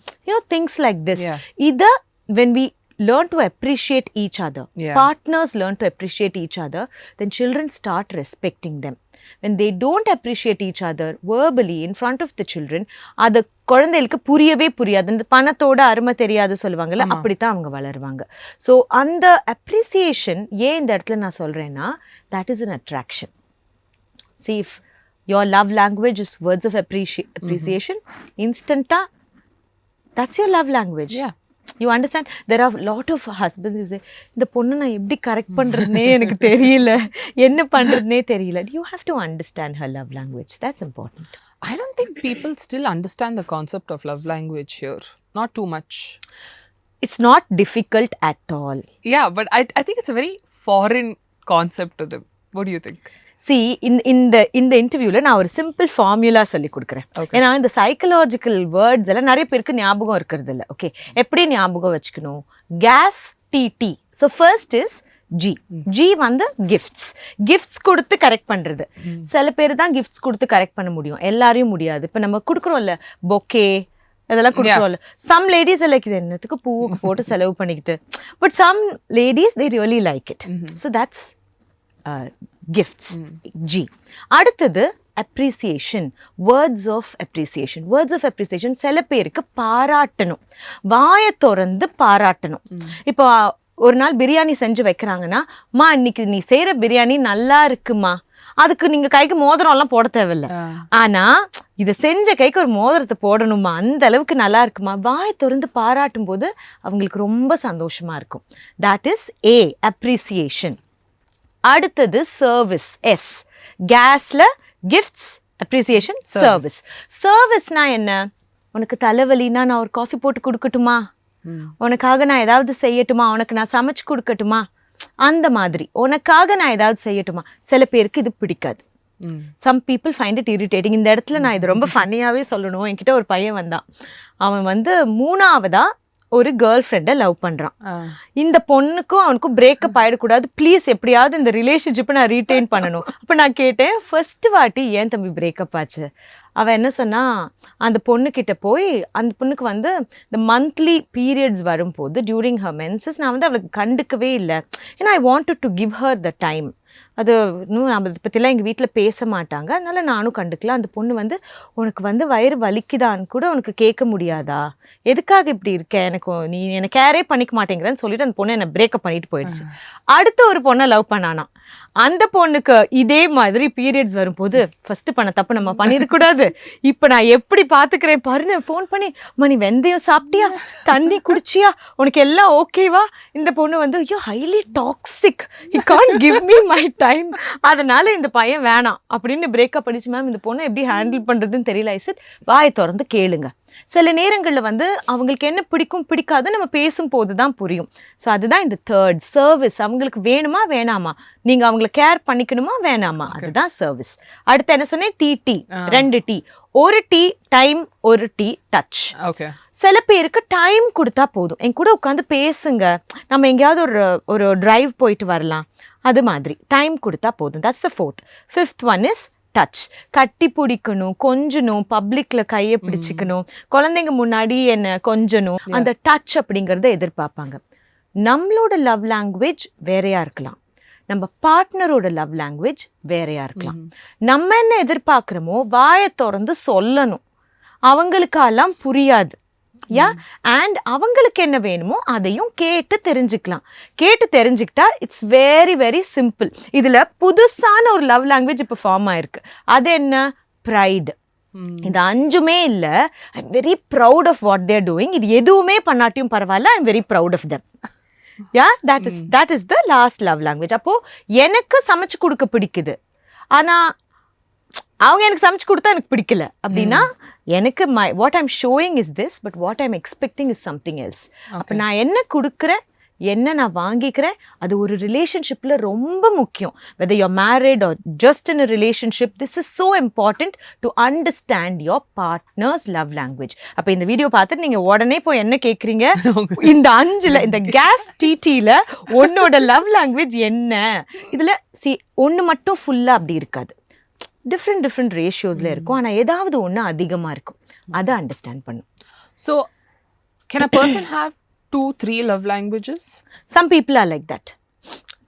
Things like this. இதை when we learn to appreciate each other, partners learn to appreciate each other, then children start respecting them. When they don't appreciate each other verbally in front of the children, அது குழந்தைகளுக்கு புரியவே புரியாது. அந்த பணத்தோட அருமை தெரியாது சொல்லுவாங்கல்ல, அப்படித்தான் அவங்க வளருவாங்க. ஸோ அந்த அப்ரிசியேஷன் ஏன் இந்த இடத்துல நான் சொல்கிறேன்னா, that is an attraction. See, if your love language is words of appreciation, instantly, that's your love language. Yeah. You understand? There are a lot of husbands who say, இந்த பொண்ணு நான் எப்படி கரெக்ட் பண்ணுறதுனே எனக்கு தெரியல, என்ன பண்ணுறதுனே தெரியல. You have to understand her love language. That's important. I don't think people still understand the concept of love language here. Not too much. It's not difficult at all. Yeah, but I think it's a very foreign concept to them. What do you think? See, இந்த இன்டர்வியூவில் நான் ஒரு simple formula சொல்லி கொடுக்குறேன். ஏன்னா இந்த psychological words எல்லாம் நிறைய பேருக்கு ஞாபகம் இருக்கிறது இல்லை. ஓகே, எப்படி ஞாபகம் வச்சுக்கணும்? கேஸ், டி. ஸோ ஃபர்ஸ்ட் இஸ் ஜி வந்து கிஃப்ட்ஸ் கொடுத்து கரெக்ட் பண்ணுறது. சில பேர் தான் கிஃப்ட்ஸ் கொடுத்து கரெக்ட் பண்ண முடியும், எல்லாரையும் முடியாது. இப்போ நம்ம கொடுக்குறோம்ல பொக்கே, அதெல்லாம் கொடுக்குறோம்ல. சம் லேடிஸ் லைக் இது என்னத்துக்கு பூவுக்கு போட்டு செலவு பண்ணிக்கிட்டு, but some ladies they really like it. So that's gifts. G. அடுத்தது appreciation, words of appreciation. சில பேருக்கு பாராட்டணும், வாயை திறந்து பாராட்டணும். இப்போ ஒரு நாள் பிரியாணி செஞ்சு வைக்கிறாங்கன்னா, மா இன்னைக்கு நீ செய்யற பிரியாணி நல்லா இருக்குமா, அதுக்கு நீங்க கைக்கு மோதிரம் எல்லாம் போட தேவையில்லை. ஆனா இதை செஞ்ச கைக்கு ஒரு மோதிரத்தை போடணுமா, அந்த அளவுக்கு நல்லா இருக்குமா, வாயை திறந்து பாராட்டும் போது அவங்களுக்கு ரொம்ப சந்தோஷமா இருக்கும். That is A, appreciation. அடுத்தது சர்வீஸ், எஸ். கேஸ்ல கிஃப்ட்ஸ், அப்ரிசியேஷன், சர்வீஸ். சர்வீஸ்னா என்ன? உனக்கு தலைவலினா நான் ஒரு காஃபி போட்டு கொடுக்கட்டுமா, உனக்காக நான் ஏதாவது செய்யட்டுமா, உனக்கு நான் சமைச்சு கொடுக்கட்டுமா, அந்த மாதிரி உனக்காக நான் ஏதாவது செய்யட்டுமா. சில பேருக்கு இது பிடிக்காது. Some people find it irritating. இந்த இடத்துல நான் இது ரொம்ப ஃபன்னியாகவே சொல்லணும். என்கிட்ட ஒரு பையன் வந்தான், அவன் வந்து 3ஆவதா ஒரு கேர்ள் ஃப்ரெண்டை லவ் பண்ணுறான். இந்த பொண்ணுக்கும் அவனுக்கும் பிரேக்கப் ஆகிடக்கூடாது, ப்ளீஸ் எப்படியாவது இந்த ரிலேஷன்ஷிப்பை நான் ரீட்டைன் பண்ணணும். அப்போ நான் கேட்டேன், ஃபர்ஸ்ட் வாட்டி ஏன் தம்பி பிரேக்கப் ஆச்சு? அவன் என்ன சொன்னா, அந்த பொண்ணுக்கிட்ட போய், அந்த பொண்ணுக்கு வந்து இந்த மந்த்லி பீரியட்ஸ் வரும்போது டியூரிங் ஹர் மென்சஸ் நான் வந்து அவளுக்கு கண்டுக்கவே இல்லை. ஏன்னா I wanted to give her the time. அது இன்னும் நம்ம இதை பற்றிலாம் எங்கள் வீட்டில் பேச மாட்டாங்க, அதனால நானும் கண்டுக்கல. அந்த பொண்ணு வந்து உனக்கு வந்து வயிறு வலிக்குதான்னு கூட உனக்கு கேட்க முடியாதா, எதுக்காக இப்படி இருக்க, நீ எனக்கு கேரே பண்ணிக்க மாட்டேங்கிறேன்னு சொல்லிட்டு அந்த பொண்ணு என்னை பிரேக்கப் பண்ணிட்டு போயிடுச்சு. அடுத்த ஒரு பொண்ணை லவ் பண்ணானா, அந்த பொண்ணுக்கு இதே மாதிரி பீரியட்ஸ் வரும்போது ஃபர்ஸ்ட் பண்ண தப்பு நம்ம பண்ணிடக்கூடாது, இப்போ நான் எப்படி பார்த்துக்கிறேன் பாருன்னு ஃபோன் பண்ணி, மணி வெந்தயம் சாப்பிட்டியா, தண்ணி குடிச்சியா, உனக்கு எல்லாம் ஓகேவா. இந்த பொண்ணு வந்து ஐயோ highly toxic, you can't give me my time, அதனால இந்த பையன் வேணாம் அப்படின்னு பிரேக்கப் பண்ணிச்சு. மேம் இந்த பொண்ணை எப்படி ஹேண்டில் பண்ணுறதுன்னு தெரியல. ஐ வாயை திறந்து கேளுங்க. சில நேரங்களில் வந்து அவங்களுக்கு என்ன பிடிக்கும் பிடிக்காது நம்ம பேசும்போது தான் புரியும். ஸோ அதுதான் இந்த தேர்ட் சர்வீஸ். அவங்களுக்கு வேணுமா வேணாமா, நீங்கள் அவங்கள கேர் பண்ணிக்கணுமா வேணாமா, அதுதான் சர்வீஸ். அடுத்து என்ன சொன்னேன், டீ 2 டீ, ஒரு டீ டைம், ஒரு டீ டச். சில பேருக்கு டைம் கொடுத்தா போதும், என் கூட உட்காந்து பேசுங்க, நம்ம எங்கேயாவது ஒரு டிரைவ் போயிட்டு வரலாம், அது மாதிரி டைம் கொடுத்தா போதும். That's the 4th. 5th one is touch. கட்டி பிடிக்கணும், கொஞ்சணும், பப்ளிக்ல கையை பிடிச்சிக்கணும், குழந்தைங்க முன்னாடி என்ன கொஞ்சணும், அந்த டச் அப்படிங்கறத எதிர்பார்ப்பாங்க. நம்மளோட லவ் லாங்குவேஜ் வேறையா இருக்கலாம், நம்ம பார்ட்னரோட லவ் லாங்குவேஜ் வேறையா இருக்கலாம். நம்ம என்ன எதிர்பார்க்கிறோமோ வாயை திறந்து சொல்லணும், அவங்களுக்கெல்லாம் புரியாது. அண்ட் அவங்களுக்கு என்ன வேணுமோ அதையும் கேட்டு தெரிஞ்சுக்கலாம். கேட்டு தெரிஞ்சுக்கிட்டா இட்ஸ் வெரி வெரி சிம்பிள். இதுல புதுசான ஒரு லவ் லாங்குவேஜ் இப்போ ஃபார்ம் ஆயிருக்கு. அது என்ன, ப்ரைடு. இது 5மே இல்லை, I am very proud of what they're doing. இது எதுவுமே பண்ணாட்டியும் பரவாயில்ல, I am very proud of them. that is the last love language. அப்போ எனக்கு சமைச்சு கொடுக்க பிடிக்குது, ஆனா அவங்க எனக்கு சமைச்சு கொடுத்தா எனக்கு பிடிக்கல அப்படின்னா, எனக்கு what I'm showing is this, but what I'm expecting is something else. அப்போ நான் என்ன கொடுக்குறேன், என்ன நான் வாங்கிக்கிறேன், அது ஒரு ரிலேஷன்ஷிப்பில் ரொம்ப முக்கியம். Whether you are married are just in a relationship, this is so important to understand your partners love language. அப்போ இந்த வீடியோ பார்த்துட்டு நீங்கள் உடனே போய் என்ன கேட்குறீங்க, இந்த 5ல் இந்த கேஸ் டிடியில் உன்னோட லவ் லாங்குவேஜ் என்ன. இதில் ஒன்று மட்டும் ஃபுல்லாக அப்படி இருக்காது, டிஃப்ரெண்ட் ரேஷியோஸில் இருக்கும், ஆனால் ஏதாவது ஒன்று அதிகமாக இருக்கும். அதை அண்டர்ஸ்டாண்ட் பண்ணும். So can a person have 2-3 love languages? Some people are like that.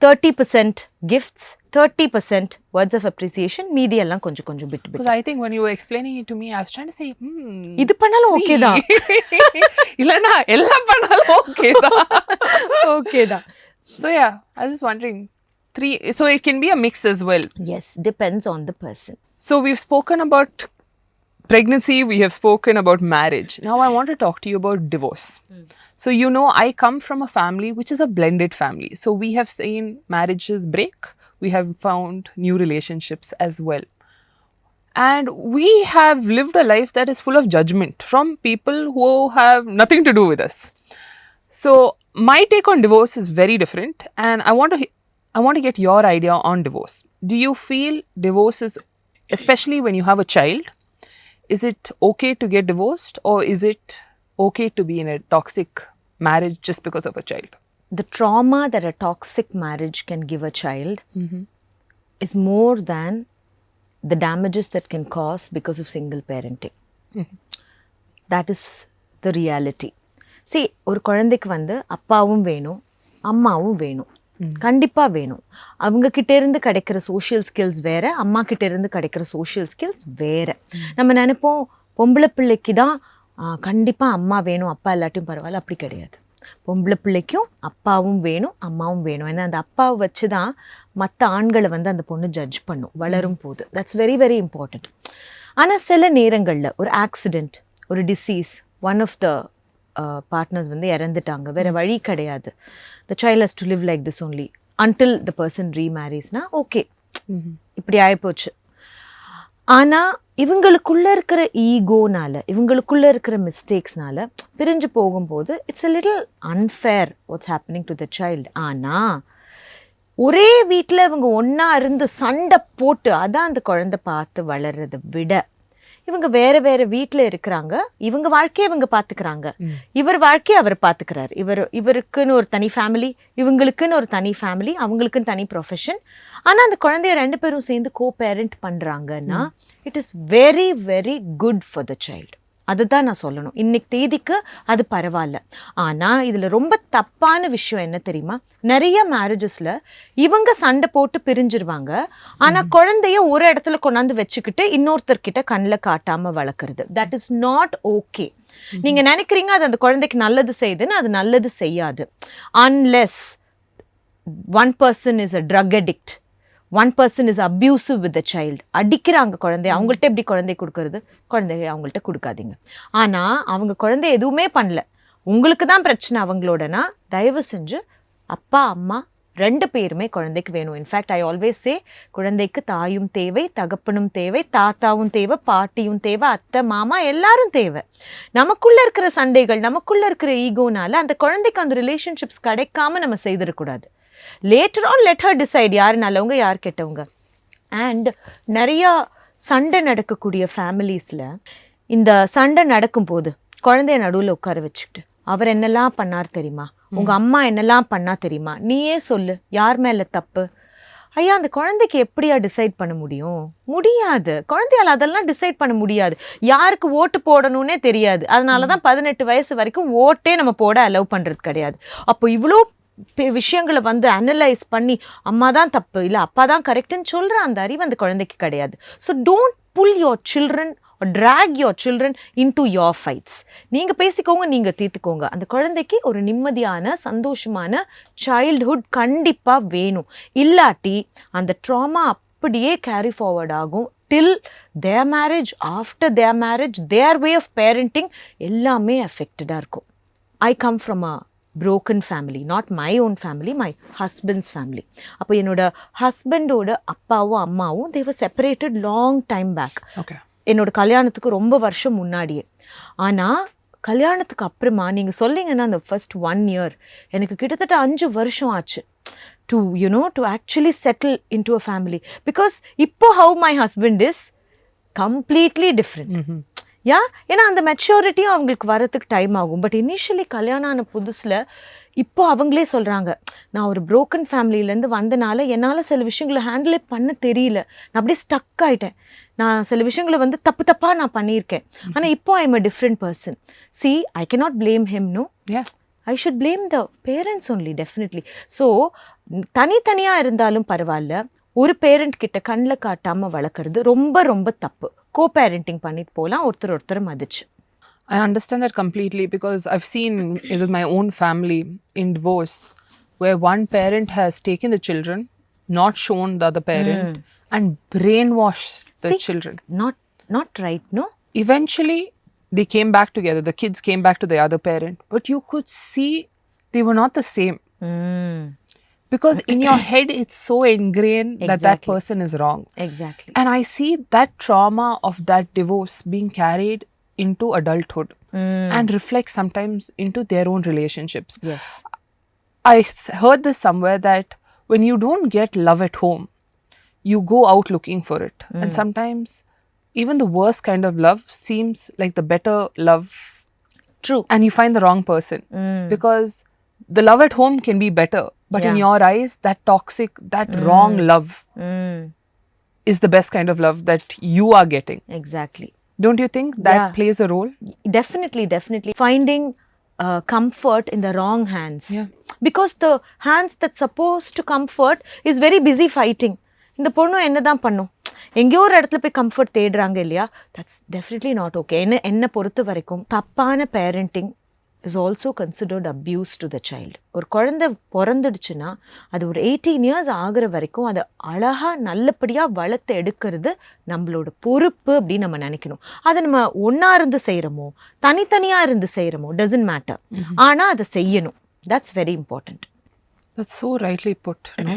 30% gifts, 30% words of appreciation, மீதி எல்லாம் கொஞ்சம் bit. Because I think when you were explaining it to me, I was trying to say, இது பண்ணாலும் okay தான், இல்லைனா எல்லாம் பண்ணாலும் okay தான். ஓகே தான். So yeah, I was just wondering, 3, so it can be a mix as well. Yes, depends on the person. So we've spoken about pregnancy, we have spoken about marriage. Now I want to talk to you about divorce. So you know, I come from a family which is a blended family. So we have seen marriages break, we have found new relationships as well. And we have lived a life that is full of judgment from people who have nothing to do with us. So my take on divorce is very different, and I want to get your idea on divorce. Do you feel divorce is, especially when you have a child, is it okay to get divorced, or is it okay to be in a toxic marriage just because of a child? The trauma that a toxic marriage can give a child is more than the damages that can cause because of single parenting. That is the reality. See, ஒரு குழந்தைக்கு வந்து அப்பாவும் வேணும், அம்மாவும் வேணும், கண்டிப்பாக வேணும். அவங்க கிட்ட இருந்து கிடைக்கிற சோஷியல் ஸ்கில்ஸ் வேற, அம்மா கிட்ட இருந்து கிடைக்கிற சோஷியல் ஸ்கில்ஸ் வேற. நம்ம நினைப்போம் பொம்பளை பிள்ளைக்கு தான் கண்டிப்பாக அம்மா வேணும், அப்பா இல்லாட்டியும் பரவாயில்ல. அப்படி கிடையாது. பொம்பளை பிள்ளைக்கும் அப்பாவும் வேணும், அம்மாவும் வேணும். ஏன்னா அந்த அப்பாவை வச்சு தான் மற்ற ஆண்களை வந்து அந்த பொண்ணு ஜட்ஜ் பண்ணும் வளரும் போது. That's very very important. ஆனால் சில நேரங்களில் ஒரு ஆக்சிடெண்ட், ஒரு disease, one of the partners வந்து இறந்துட்டாங்க, வேறு வழி கிடையாது. The child has to live like this only until the person ரீமேரிஸ்னா ஓகே, இப்படி ஆகிப்போச்சு. ஆனால் இவங்களுக்குள்ளே இருக்கிற ஈகோனால, இவங்களுக்குள்ளே இருக்கிற மிஸ்டேக்ஸ்னால பிரிஞ்சு போகும்போது it's a little unfair what's happening to the child. ஆனால் ஒரே வீட்டில் இவங்க ஒன்றா இருந்து சண்டை போட்டு அதான் அந்த குழந்தை பார்த்து வளர்றதை விட, இவங்க வேற வேற வீட்டில் இருக்கிறாங்க, இவங்க வாழ்க்கையை இவங்க பார்த்துக்கிறாங்க, இவர் வாழ்க்கையை அவர் பார்த்துக்கிறாரு, இவருக்குன்னு ஒரு தனி ஃபேமிலி, இவங்களுக்குன்னு ஒரு தனி ஃபேமிலி, அவங்களுக்குன்னு தனி ப்ரொஃபஷன். ஆனால் அந்த குழந்தைய 2 பேரும் சேர்ந்து கோ பேரண்ட் பண்ணுறாங்கன்னா it is very very good for the child. அதுதான் நான் சொல்லணும். இன்னைக்கு தேதிக்கு அது பரவாயில்ல. ஆனால் இதில் ரொம்ப தப்பான விஷயம் என்ன தெரியுமா? நிறைய மேரேஜஸில் இவங்க சண்டை போட்டு பிரிஞ்சிருவாங்க. ஆனால் குழந்தைய ஒரு இடத்துல கொண்டாந்து வச்சுக்கிட்டு இன்னொருத்தர்கிட்ட கண்ணில் காட்டாமல் வளர்க்குறது. That is not okay. நீங்க நினைக்கிறீங்க அது அந்த குழந்தைக்கு நல்லது செய்யுதுன்னு, அது நல்லது செய்யாது. Unless one person is a drug addict, one person is abusive with the child. அடிக்கிறாங்க குழந்தைய, அவங்கள்ட்ட எப்படி குழந்தை கொடுக்கறது? குழந்தைய அவங்கள்ட்ட கொடுக்காதீங்க. ஆனால் அவங்க குழந்தை எதுவுமே பண்ணல, உங்களுக்கு தான் பிரச்சனை அவங்களோடனா, தயவு செஞ்சு அப்பா அம்மா 2 பேருமே குழந்தைக்கு வேணும். இன்ஃபேக்ட் ஐ ஆல்வேஸ் சே, குழந்தைக்கு தாயும் தேவை, தகப்பனும் தேவை, தாத்தாவும் தேவை, பாட்டியும் தேவை, அத்தை மாமா எல்லாரும் தேவை. நமக்குள்ள இருக்கிற சண்டைகள், நமக்குள்ள இருக்கிற ஈகோனால அந்த குழந்தைக்கு அந்த ரிலேஷன்ஷிப்ஸ் கிடைக்காம நம்ம செய்திடக்கூடாது. Later on let her decide யார் நல்லவங்க யார் கெட்டவங்க. அண்ட் நிறையா சண்டை நடக்கக்கூடிய ஃபேமிலிஸில் இந்த சண்டை நடக்கும்போது குழந்தைய நடுவில் உட்கார வச்சுக்கிட்டு, அவர் என்னெல்லாம் பண்ணார் தெரியுமா, உங்க அம்மா என்னெல்லாம் பண்ணா தெரியுமா, நீயே சொல்லு யார் மேல தப்பு. ஐயா, அந்த குழந்தைக்கு எப்படியா டிசைட் பண்ண முடியும்? முடியாது. குழந்தையால் அதெல்லாம் டிசைட் பண்ண முடியாது. யாருக்கு ஓட்டு போடணும்னே தெரியாது. அதனாலதான் 18 வயசு வரைக்கும் ஓட்டே நம்ம போட அலோவ் பண்றது கிடையாது. அப்போ இவ்வளோ விஷயங்களை வந்து அனலைஸ் பண்ணி அம்மா தான் தப்பு இல்லை அப்பா தான் கரெக்டுன்னு சொல்ற அந்த அறிவு அந்த குழந்தைக்கு கிடையாது. So don't pull your children or drag your children into your fights. நீங்க பேசிக்கோங்க, நீங்க தீர்த்துக்கோங்க. அந்த குழந்தைக்கு ஒரு நிம்மதியான சந்தோஷமான சைல்ட்ஹுட் கண்டிப்பா வேணும். இல்லாட்டி அந்த ட்ராமா அப்படியே கேரி ஃபார்வர்ட் ஆகும் till their marriage, after their marriage, their way of parenting எல்லாமே அஃபெக்டடாக இருக்கும். I come from a broken family, not my own family, my husband's family. அப்போ என்னோட ஹஸ்பண்டோட அப்பாவும் அம்மாவும் they were separated long time back. Okay. என்னோட கல்யாணத்துக்கு ரொம்ப வருஷம் முன்னாடியே. ஆனால் கல்யாணத்துக்கு அப்புறமா நீங்கள் சொல்லிங்கன்னா அந்த ஃபர்ஸ்ட் 1 year எனக்கு கிட்டத்தட்ட 5 வருஷம் ஆச்சு to to actually settle in to a family. Because இப்போ how my husband is completely different. Yeah, ஏன்னா அந்த மெச்சூரிட்டியும் அவங்களுக்கு வரத்துக்கு டைம் ஆகும். பட் இனிஷியலி கல்யாணம் ஆன புதுசில் இப்போ அவங்களே சொல்கிறாங்க, நான் ஒரு புரோக்கன் ஃபேமிலியிலேருந்து வந்தனால என்னால் சில விஷயங்களை ஹேண்டிலே பண்ண தெரியல, நான் அப்படியே ஸ்டக் ஆகிட்டேன், நான் சில விஷயங்களை வந்து தப்பாக நான் பண்ணியிருக்கேன். ஆனால் இப்போ I am a different person. See, I cannot blame him, no, I should blame the parents only, definitely. So தனித்தனியாக இருந்தாலும் பரவாயில்ல, ஒரு பேரண்ட் கிட்ட கண்ணில் காட்டாமல் வளர்க்குறது ரொம்ப ரொம்ப தப்பு. கோ பேரண்டிங் பண்ணிட்டு போகலாம், ஒருத்தர் மதிச்சு. I understand that completely because I've seen it with my own family in divorce where one parent has taken the children, not shown the other parent, and brainwashed the children. Not right, no? Eventually, they came back together. The kids came back to the other parent, but you could see they were not the same. Because in your head, it's so ingrained that that person is wrong. Exactly. And I see that trauma of that divorce being carried into adulthood and reflects sometimes into their own relationships. Yes. I heard this somewhere that when you don't get love at home, you go out looking for it. And sometimes even the worst kind of love seems like the better love. True. And you find the wrong person. Because the love at home can be better. But in your eyes, that toxic, that wrong love is the best kind of love that you are getting. Exactly. Don't you think that plays a role? Definitely. Finding comfort in the wrong hands. Yeah. Because the hands that's supposed to comfort is very busy fighting. இந்த பொண்ணு என்ன தான் பண்ணும், எங்கேயோ ஒரு இடத்துல போய் comfort தேடுறாங்க இல்லையா? That's definitely not okay. என்னை பொறுத்த வரைக்கும் தப்பான parenting is also considered abuse to the child. ஒரு குழந்தை பிறந்துடுச்சுன்னா அது ஒரு 18 years ஆகிற வரைக்கும் அதை அழகாக நல்லபடியாக வளர்த்து எடுக்கிறது நம்மளோட பொறுப்பு அப்படின்னு நம்ம நினைக்கணும். அதை நம்ம ஒன்றா இருந்து செய்கிறோமோ தனித்தனியாக இருந்து செய்கிறோமோ டசன்ட் மேட்டர், ஆனால் அதை செய்யணும். That's very important. That's so rightly put. No?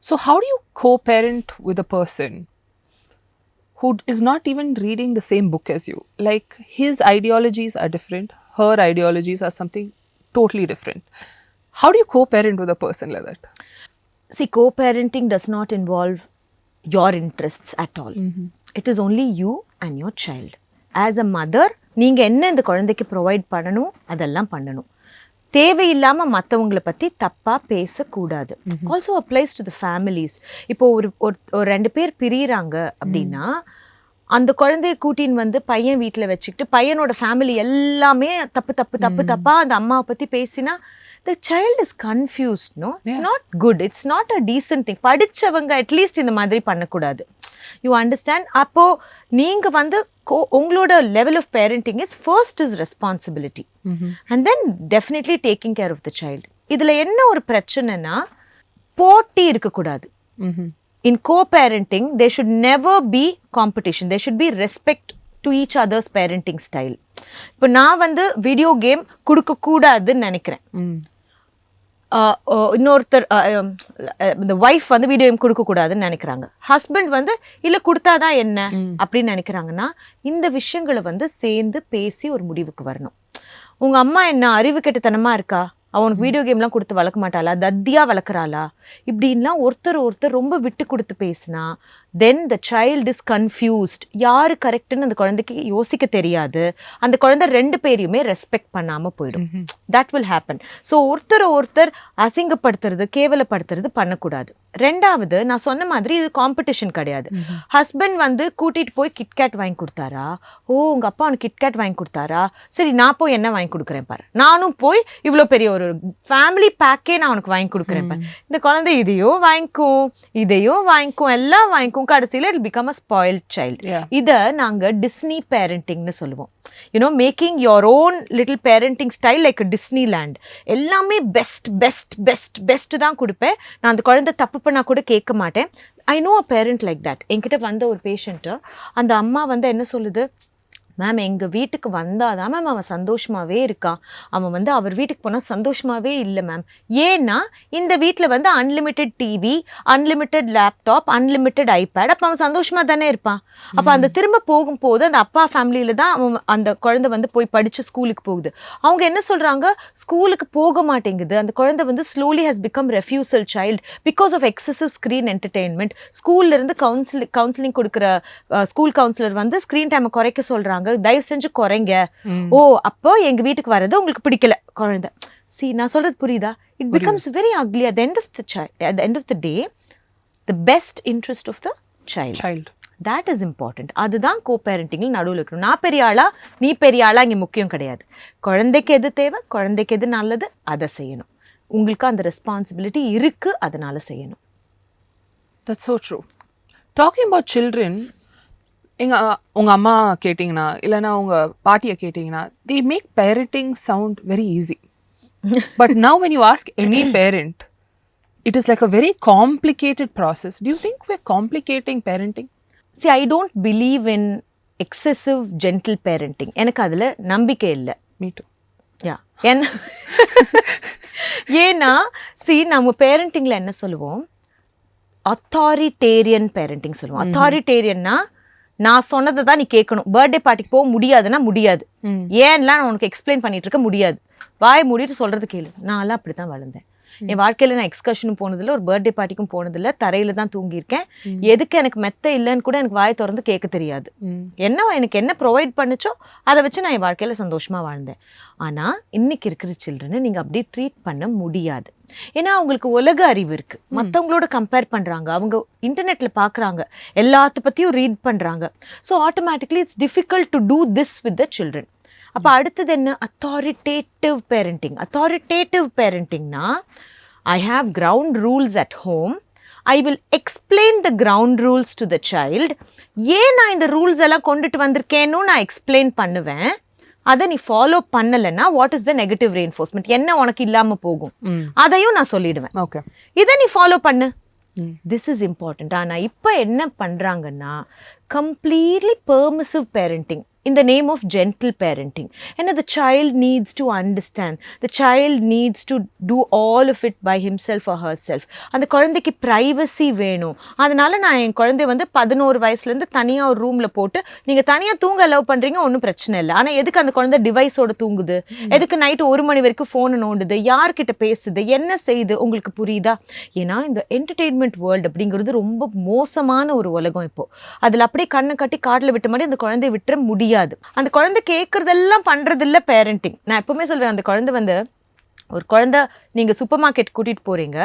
So how do you co-parent with a person who is not even reading the same book as you? Like his ideologies are different, her ideologies are something totally different. How do you co-parent with a person like that? See, co-parenting does not involve your interests at all. It is only you and your child. As a mother, நீங்கள் என்ன இந்த குழந்தைக்கு provide பண்ணணும் அதெல்லாம் பண்ணணும். தேவையில்லாமல் மற்றவங்களை பற்றி தப்பாக பேசக்கூடாது. Also applies to the families. இப்போ ஒரு 2 பேர் பிரியிறாங்க அப்படின்னா அந்த குழந்தைய கூட்டின்னு வந்து பையன் வீட்டில் வச்சுக்கிட்டு பையனோட ஃபேமிலி எல்லாமே தப்பா அந்த அம்மாவை பற்றி பேசினா the child is confused, no? It's not good. It's not a decent thing. படிச்சவங்க அட்லீஸ்ட் இந்த மாதிரி பண்ணக்கூடாது. You understand? அப்போ நீங்க வந்து உங்களோட level of parenting is first is responsibility. And then definitely taking care of the child. இதுல என்ன ஒரு பிரச்சனைனா போட்டி இருக்கக்கூடாது. In co-parenting, there should never be competition. There should be respect to each other's parenting style. இப்போ நான் வந்து video game கொடுக்கக்கூடாதுன்னு நினைக்கிறேன். இன்னொருத்தர் இந்த ஒய்ஃப் வந்து வீடியோ கேம் கொடுக்கக்கூடாதுன்னு நினைக்கிறாங்க. ஹஸ்பண்ட் வந்து இல்லை கொடுத்தாதான் என்ன அப்படின்னு நினைக்கிறாங்கன்னா இந்த விஷயங்களை வந்து சேர்ந்து பேசி ஒரு முடிவுக்கு வரணும். உங்கள் அம்மா என்ன அறிவு கெட்டுத்தனமாக இருக்கா, அவனுக்கு வீடியோ கேம்லாம் கொடுத்து வளர்க்க மாட்டாளா, தத்தியாக வளர்க்குறாளா, இப்படின்லாம் ஒருத்தர் ரொம்ப விட்டு கொடுத்து பேசினா தென் த சைல்டு இஸ் கன்ஃபியூஸ்ட். யார் கரெக்டுன்னு அந்த குழந்தைக்கு யோசிக்க தெரியாது. அந்த குழந்தை ரெண்டு பேரையுமே ரெஸ்பெக்ட் பண்ணாமல் போயிடும். That will happen. ஸோ ஒருத்தர் அசிங்கப்படுத்துறது கேவலப்படுத்துறது பண்ணக்கூடாது. ரெண்டாவது, நான் சொன்ன மாதிரி இது காம்படிஷன் கிடையாது. ஹஸ்பண்ட் வந்து கூட்டிகிட்டு போய் கிட்கேட் வாங்கி கொடுத்தாரா, உங்கள் அப்பா அவனுக்கு கிட்கேட் வாங்கி கொடுத்தாரா, சரி நான் போய் என்ன வாங்கி கொடுக்குறேன் பாரு, நானும் போய் இவ்வளோ பெரிய ஒரு ஃபேமிலி பேக்கே நான் உனக்கு வாங்கி கொடுக்குறேன் பாரு. இந்த குழந்தை இதையும் வாங்கிக்கும் இதையும் வாங்கிக்கும் எல்லாம் வாங்கிக்கும், கடைசியில் it become a spoilt child. இதை நாங்கள் டிஸ்னி பேரண்டிங்னு சொல்லுவோம். You know making your own little parenting style like Disney land. எல்லாமே பெஸ்ட் பெஸ்ட் பெஸ்ட் பெஸ்ட் தான் கொடுப்பேன். நான் அந்த குழந்தை தப்பு பண்ணால் கூட கேட்க மாட்டேன். I know a parent like that. என்கிட்ட வந்த ஒரு பேஷண்ட்டு, அந்த அம்மா வந்து என்ன சொல்லுது, மேம் எங்கள் வீட்டுக்கு வந்தாதான் மேம் அவன் சந்தோஷமாகவே இருக்கான், அவன் வந்து அவர் வீட்டுக்கு போனால் சந்தோஷமாகவே இல்லை மேம். ஏன்னா இந்த வீட்டில் வந்து unlimited TV, unlimited laptop, unlimited iPad, அப்போ அவன் சந்தோஷமாக தானே இருப்பான். அப்போ அந்த திரும்ப போகும்போது அந்த அப்பா ஃபேமிலியில் தான் அவன் அந்த குழந்தை வந்து போய் படித்து ஸ்கூலுக்கு போகுது. அவங்க என்ன சொல்கிறாங்க, ஸ்கூலுக்கு போக மாட்டேங்குது அந்த குழந்தை வந்து slowly has become refusal child because of excessive screen entertainment. ஸ்கூல்லேருந்து கவுன்சிலிங் கொடுக்குற ஸ்கூல் கவுன்சிலர் வந்து ஸ்க்ரீன் டைமை குறைக்க சொல்கிறாங்க, தயவு செஞ்சு குறைங்க. அப்போ எங்க வீட்டுக்கு வர்றது உங்களுக்கு பிடிக்கல குழந்தை. See, நான் சொல்றது புரியுதா? It becomes very ugly at the end of the child. At the end of the day, the best interest of the child. That is important. அதுதான் co-parentingல நடுவில் இருக்கணும். நான் பெரிய ஆளா நீ பெரிய ஆளா இங்கே முக்கியம் கிடையாது. குழந்தைக்கு எது தேவை, குழந்தைக்கு எது நல்லது அதை செய்யணும். உங்களுக்கு அந்த ரெஸ்பான்சிபிலிட்டி இருக்கு, அதனால செய்யணும். That's so true. Talking about children, உங்கள் அம்மா கேட்டிங்கன்னா இல்லைனா உங்கள் பாட்டியை கேட்டிங்கன்னா they make parenting sound very easy. But now when you ask any parent, it is like a very complicated process. Do you think we're complicating parenting? See, I don't believe in excessive gentle parenting. எனக்கு அதில் நம்பிக்கை இல்லை. Me too. Yeah. ஏன்னா நம்ம பேரண்டிங்கில் என்ன சொல்லுவோம், authoritarian parenting சொல்லுவோம். அத்தாரிட்டேரியன்னா நான் சொன்னதை தான் நீ கேட்கணும். பர்த்டே பார்ட்டிக்கு போக முடியாதுன்னா முடியாது, ஏன்லாம் நான் உனக்கு எக்ஸ்பிளைன் பண்ணிட்டு இருக்க முடியாது, வாய் மூடிட்டு சொல்றது கேளு. நான்லாம் அப்படி தான் வளர்ந்தேன். என் வாழ்க்கையில் நான் எக்ஸ்கர்ஷனும் போனதில்லை, ஒரு பர்த்டே பார்ட்டிக்கும் போனதில்லை, தரையில தான் தூங்கியிருக்கேன். எதுக்கு எனக்கு மெத்த இல்லைன்னு கூட எனக்கு வாய் திறந்து கேட்க தெரியாது. எனக்கு என்ன ப்ரொவைட் பண்ணிச்சோ அதை வச்சு நான் என் வாழ்க்கையில் சந்தோஷமாக வாழ்ந்தேன். ஆனால் இன்னைக்கு இருக்கிற சில்ட்ரனை நீங்கள் அப்படியே ட்ரீட் பண்ண முடியாது. ஏன்னா அவங்களுக்கு உலக அறிவு இருக்கு, மற்றவங்களோட கம்பேர் பண்ணுறாங்க, அவங்க இன்டர்நெட்ல பார்க்குறாங்க, எல்லாத்த பற்றியும் ரீட் பண்ணுறாங்க. So automatically it's difficult to do this with the children. அப்போ அடுத்தது என்ன, அத்தாரிட்டேட்டிவ் பேரண்டிங். அத்தாரிட்டேட்டிவ் பேரண்டிங்னா I have ground rules at home, I will explain the ground rules to the child. ஏன் நான் இந்த ரூல்ஸ் எல்லாம் கொண்டுட்டு வந்திருக்கேன்னு நான் எக்ஸ்பிளைன் பண்ணுவேன். அதை நீ ஃபாலோ பண்ணலைன்னா what is the negative reinforcement, என்ன உனக்கு இல்லாம போகும் அதையும் நான் சொல்லிடுவேன். ஓகே, இதை நீ ஃபாலோ பண்ணு. This is important. ஆனால் இப்போ என்ன பண்றாங்கன்னா completely permissive parenting in the name of gentle parenting. And the child needs to understand, the child needs to do all of it by himself or herself. அந்த குழந்தைக்கு privacy வேணும். அதனால நான் என் குழந்தைய வந்து 11 வயசுலேருந்து தனியாக ஒரு ரூமில் போட்டு நீங்கள் தனியாக தூங்க அலோவ் பண்ணுறீங்க, ஒன்றும் பிரச்சனை இல்லை. ஆனால் எதுக்கு அந்த குழந்தை டிவைஸோட தூங்குது, எதுக்கு நைட்டு 1 மணி வரைக்கும் ஃபோனை நோண்டுது, யார்கிட்ட பேசுது, என்ன செய்யுது, உங்களுக்கு புரியுதா? ஏன்னா இந்த என்டர்டெயின்மெண்ட் வேர்ல்டு அப்படிங்கிறது ரொம்ப மோசமான ஒரு உலகம். இப்போ அதில் அப்படியே கண்ணை கட்டி காட்டில் விட்ட மாதிரி அந்த குழந்தைய விட்டுற முடியாது. அந்த குழந்தை கேட்கறதெல்லாம் பண்றது இல்ல பேரண்டிங். நான் எப்பவுமே சொல்வேன், அந்த குழந்தை வந்து ஒரு குழந்தை நீங்க சூப்பர் மார்க்கெட் கூட்டிட்டு போறீங்க,